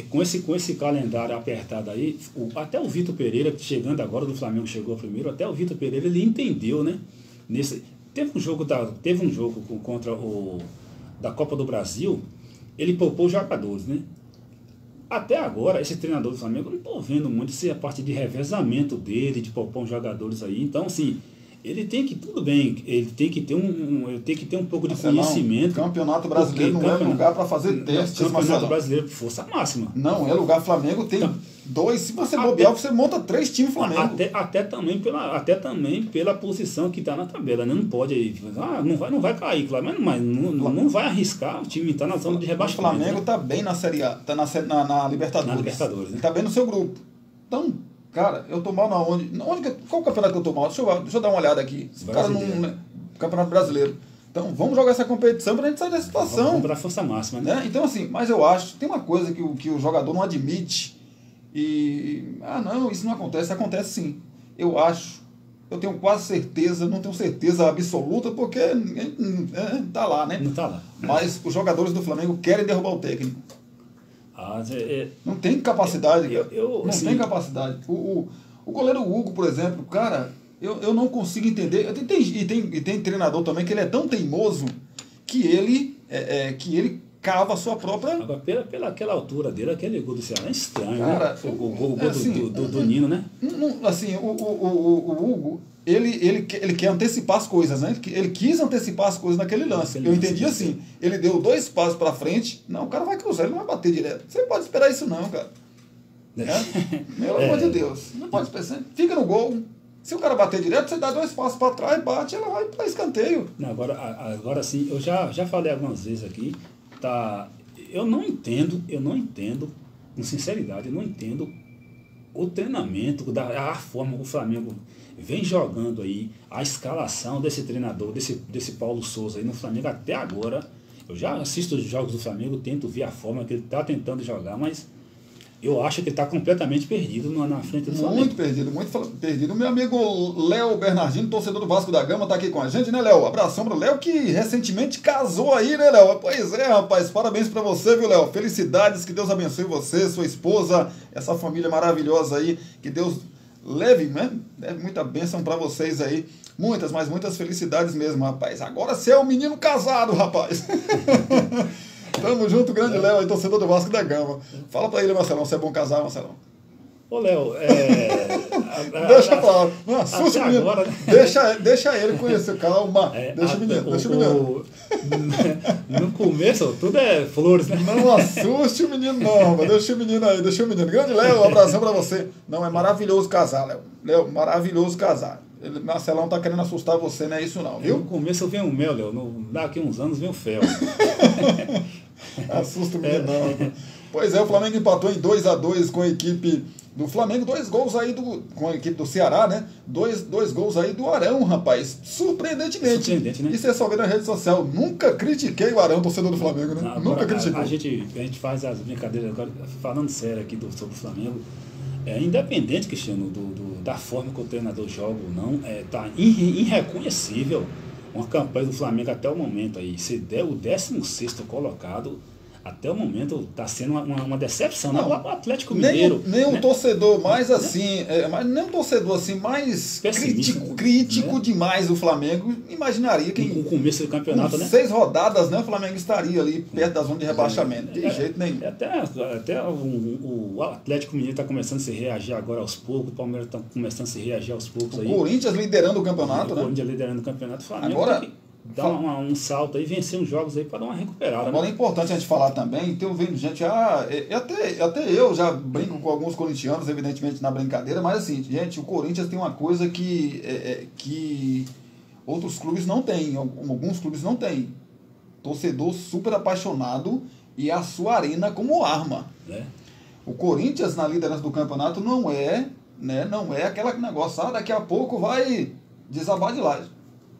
com esse calendário apertado aí, até o Vitor Pereira, chegando agora do Flamengo, chegou primeiro, até o Vitor Pereira, ele entendeu, né? Teve um jogo contra da Copa do Brasil, ele poupou os jogadores, né? Até agora, esse treinador do Flamengo, eu não estou vendo muito se a parte de revezamento dele, de poupar os jogadores aí. Então, assim, ele tem que, tudo bem, ele tem que ter um pouco de conhecimento. Não, Campeonato Brasileiro não é lugar para fazer testes. Campeonato Brasileiro, força máxima. Não, é lugar. Flamengo tem dois. Se você bobear, você monta 3 times Flamengo. Até também pela posição que está na tabela, né? Não pode, não vai cair, claro, mas não vai arriscar o time estar na zona de rebaixamento. O Flamengo está bem na Série A, está na Libertadores. Na Libertadores, né? Está bem no seu grupo. Então, cara, eu tô mal na onde? Qual campeonato que eu tô mal? Deixa eu dar uma olhada aqui. Campeonato Brasileiro. Então, vamos jogar essa competição pra gente sair dessa situação. Vamos pra força máxima, né? Então, assim, mas eu acho, tem uma coisa que o jogador não admite. Não, isso não acontece. Acontece sim. Eu acho. Eu tenho quase certeza, não tenho certeza absoluta, porque tá lá, né? Não tá lá. Mas os jogadores do Flamengo querem derrubar o técnico. Não tem capacidade, cara. Não tem capacidade. O goleiro Hugo, por exemplo, cara, eu não consigo entender. E tem treinador também que ele é tão teimoso que ele cava a sua própria... Agora, pela aquela altura dele, aquele gol do Ceará é estranho, cara, né? O gol do Nino, né? Assim, o Hugo, ele quer antecipar as coisas, né? Ele quis antecipar as coisas naquele lance. Eu entendi assim. Ele deu 2 passos para frente. Não, o cara vai cruzar, ele não vai bater direto. Você não pode esperar isso não, cara. Pelo amor de Deus. Não pode esperar. Fica no gol. Se o cara bater direto, você dá 2 passos para trás, bate, ela vai para escanteio. Não, agora sim, eu já falei algumas vezes aqui, eu não entendo, com sinceridade, eu não entendo o treinamento, a forma que o Flamengo vem jogando aí, a escalação desse treinador, desse Paulo Souza aí no Flamengo até agora. Eu já assisto os jogos do Flamengo, tento ver a forma que ele está tentando jogar, mas eu acho que ele está completamente perdido na frente do Flamengo. Muito perdido. Meu amigo Léo Bernardino, torcedor do Vasco da Gama, está aqui com a gente, né, Léo? Abração para o Léo, que recentemente casou aí, né, Léo? Pois é, rapaz, parabéns para você, viu, Léo? Felicidades, que Deus abençoe você, sua esposa, essa família maravilhosa aí, que Deus leve, né? Leve muita bênção para vocês aí. Muitas, mas muitas felicidades mesmo, rapaz. Agora você é um menino casado, rapaz. Tamo junto, grande Léo, aí, torcedor do Vasco da Gama. Fala pra ele, Marcelão, você é bom casar, Marcelão? Ô, Léo, deixa pra lá. Não assuste o menino. Agora, né? Deixa ele conhecer, calma. Deixa o menino. No começo, tudo é flores, né? Não assuste o menino, não. Mas deixa o menino aí, Grande Léo, um abração pra você. Não, é maravilhoso casar, Léo. Léo, maravilhoso casar. Marcelão tá querendo assustar você, não é isso não, viu? No começo vem o mel, Léo. Daqui uns anos vem o fel. Assusta o menino, não. Pois é, o Flamengo empatou em 2-2 com a equipe do Flamengo. 2 gols aí com a equipe do Ceará, né? 2 gols aí do Arão, rapaz. Surpreendentemente. Né? E você só vê na rede social. Nunca critiquei o Arão, torcedor do Flamengo, né? Agora, nunca critiquei. A gente faz as brincadeiras agora, falando sério aqui sobre o Flamengo. Independente, Cristiano, da forma que o treinador joga ou não, tá irreconhecível uma campanha do Flamengo até o momento aí. Se der o 16º colocado, até o momento está sendo uma decepção. Não, né? O Atlético Mineiro. Nem um né? torcedor mais assim, nem um torcedor assim mais crítico né? demais do Flamengo imaginaria que Com o começo do campeonato, né? 6 rodadas, né, o Flamengo estaria ali perto da zona de rebaixamento. De jeito nenhum. Até o Atlético Mineiro está começando a se reagir agora aos poucos, o Palmeiras está começando a se reagir aos poucos aí. O Corinthians liderando o campeonato, O né? Corinthians liderando o campeonato. O Flamengo Agora, tem que dar um salto aí, vencer uns jogos aí para dar uma recuperada. Agora né? é importante a gente falar também, tem vendo gente, até eu já brinco com alguns corintianos, evidentemente na brincadeira, mas assim, gente, o Corinthians tem uma coisa que outros clubes não têm, alguns clubes não têm. Torcedor super apaixonado e a sua arena como arma. O Corinthians na liderança do campeonato não é aquele negócio, daqui a pouco vai desabar de lá.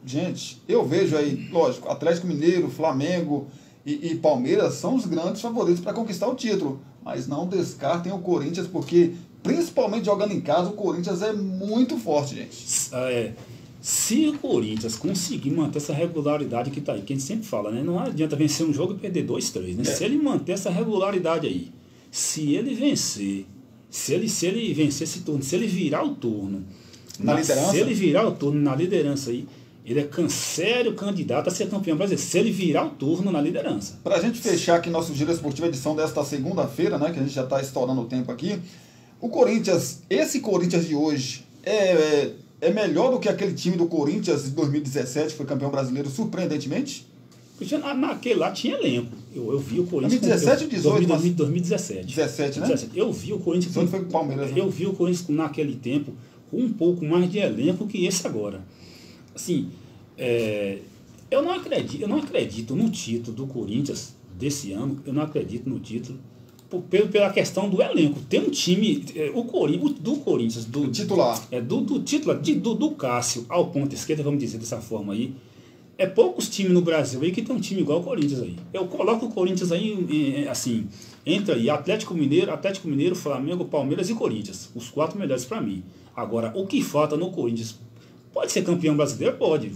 Gente, eu vejo aí, lógico, Atlético Mineiro, Flamengo e Palmeiras são os grandes favoritos para conquistar o título. Mas não descartem o Corinthians, porque, principalmente jogando em casa, o Corinthians é muito forte, gente. Se o Corinthians conseguir manter essa regularidade que tá aí, que a gente sempre fala, né? Não adianta vencer um jogo e perder 2, 3, né? Se ele manter essa regularidade aí, se ele vencer esse turno, se ele virar o turno na liderança, se ele virar o turno na liderança aí, ele é sério candidato a ser campeão brasileiro, se ele virar o turno na liderança. Para a gente fechar aqui nosso Giro Esportivo, edição desta segunda-feira, né, que a gente já está estourando o tempo aqui, o Corinthians, esse Corinthians de hoje é melhor do que aquele time do Corinthians de 2017, que foi campeão brasileiro surpreendentemente? Naquele lá tinha elenco. Eu vi o Corinthians... 2017 ou 18? 2017. 17, né? 17. Eu vi o Corinthians... Foi com o Palmeiras, né? Eu vi o Corinthians naquele tempo com um pouco mais de elenco que esse agora. Assim, eu não acredito no título do Corinthians desse ano. Eu não acredito no título pela questão do elenco. Tem um time... O Corinthians... Do titular. Do titular, do Cássio ao ponto esquerda, vamos dizer dessa forma aí. É poucos times no Brasil aí que tem um time igual ao Corinthians aí. Eu coloco o Corinthians aí, assim, entra aí Atlético Mineiro, Flamengo, Palmeiras e Corinthians. Os 4 melhores para mim. Agora, o que falta no Corinthians? Pode ser campeão brasileiro? Pode.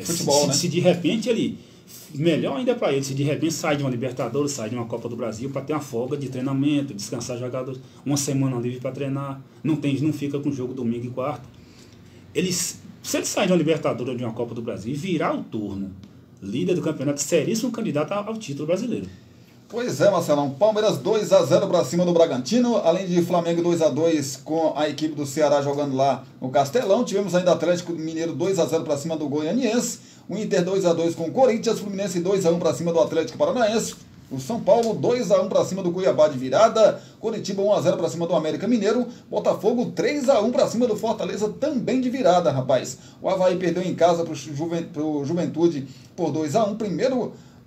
Futebol, né? Se de repente ele... Melhor ainda para ele, se de repente sai de uma Libertadores, sai de uma Copa do Brasil para ter uma folga de treinamento, descansar jogadores, uma semana livre para treinar, não fica com jogo domingo e quarta. Se ele sair de uma Libertadores ou de uma Copa do Brasil e virar o turno líder do campeonato, seríssimo candidato ao título brasileiro. Pois é, Marcelão. Palmeiras 2-0 para cima do Bragantino, além de Flamengo 2-2 com a equipe do Ceará jogando lá no Castelão. Tivemos ainda Atlético Mineiro 2-0 para cima do Goianiense, o Inter 2-2 com o Corinthians, Fluminense 2-1 para cima do Atlético Paranaense, o São Paulo 2-1 para cima do Cuiabá de virada, Coritiba 1-0 para cima do América Mineiro, Botafogo 3-1 para cima do Fortaleza também de virada, rapaz. O Avaí perdeu em casa para o Juventude por 2-1,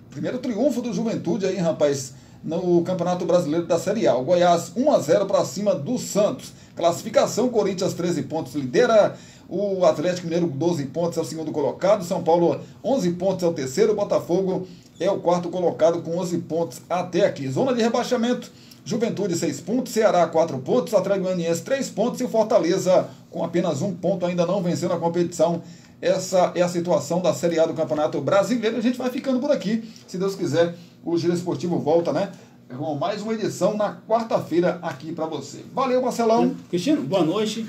primeiro triunfo do Juventude aí, rapaz, no Campeonato Brasileiro da Série A. O Goiás 1-0 para cima do Santos. Classificação, Corinthians 13 pontos lidera, o Atlético Mineiro 12 pontos é o segundo colocado, São Paulo 11 pontos é o terceiro, Botafogo é o quarto colocado com 11 pontos até aqui. Zona de rebaixamento, Juventude 6 pontos, Ceará 4 pontos, Atlético Goianiense 3 pontos e o Fortaleza com apenas 1 ponto, ainda não venceu na competição. Essa é a situação da Série A do Campeonato Brasileiro. A gente vai ficando por aqui. Se Deus quiser, o Giro Esportivo volta, né? Com mais uma edição na quarta-feira aqui para você. Valeu, Marcelão. Cristiano, boa noite.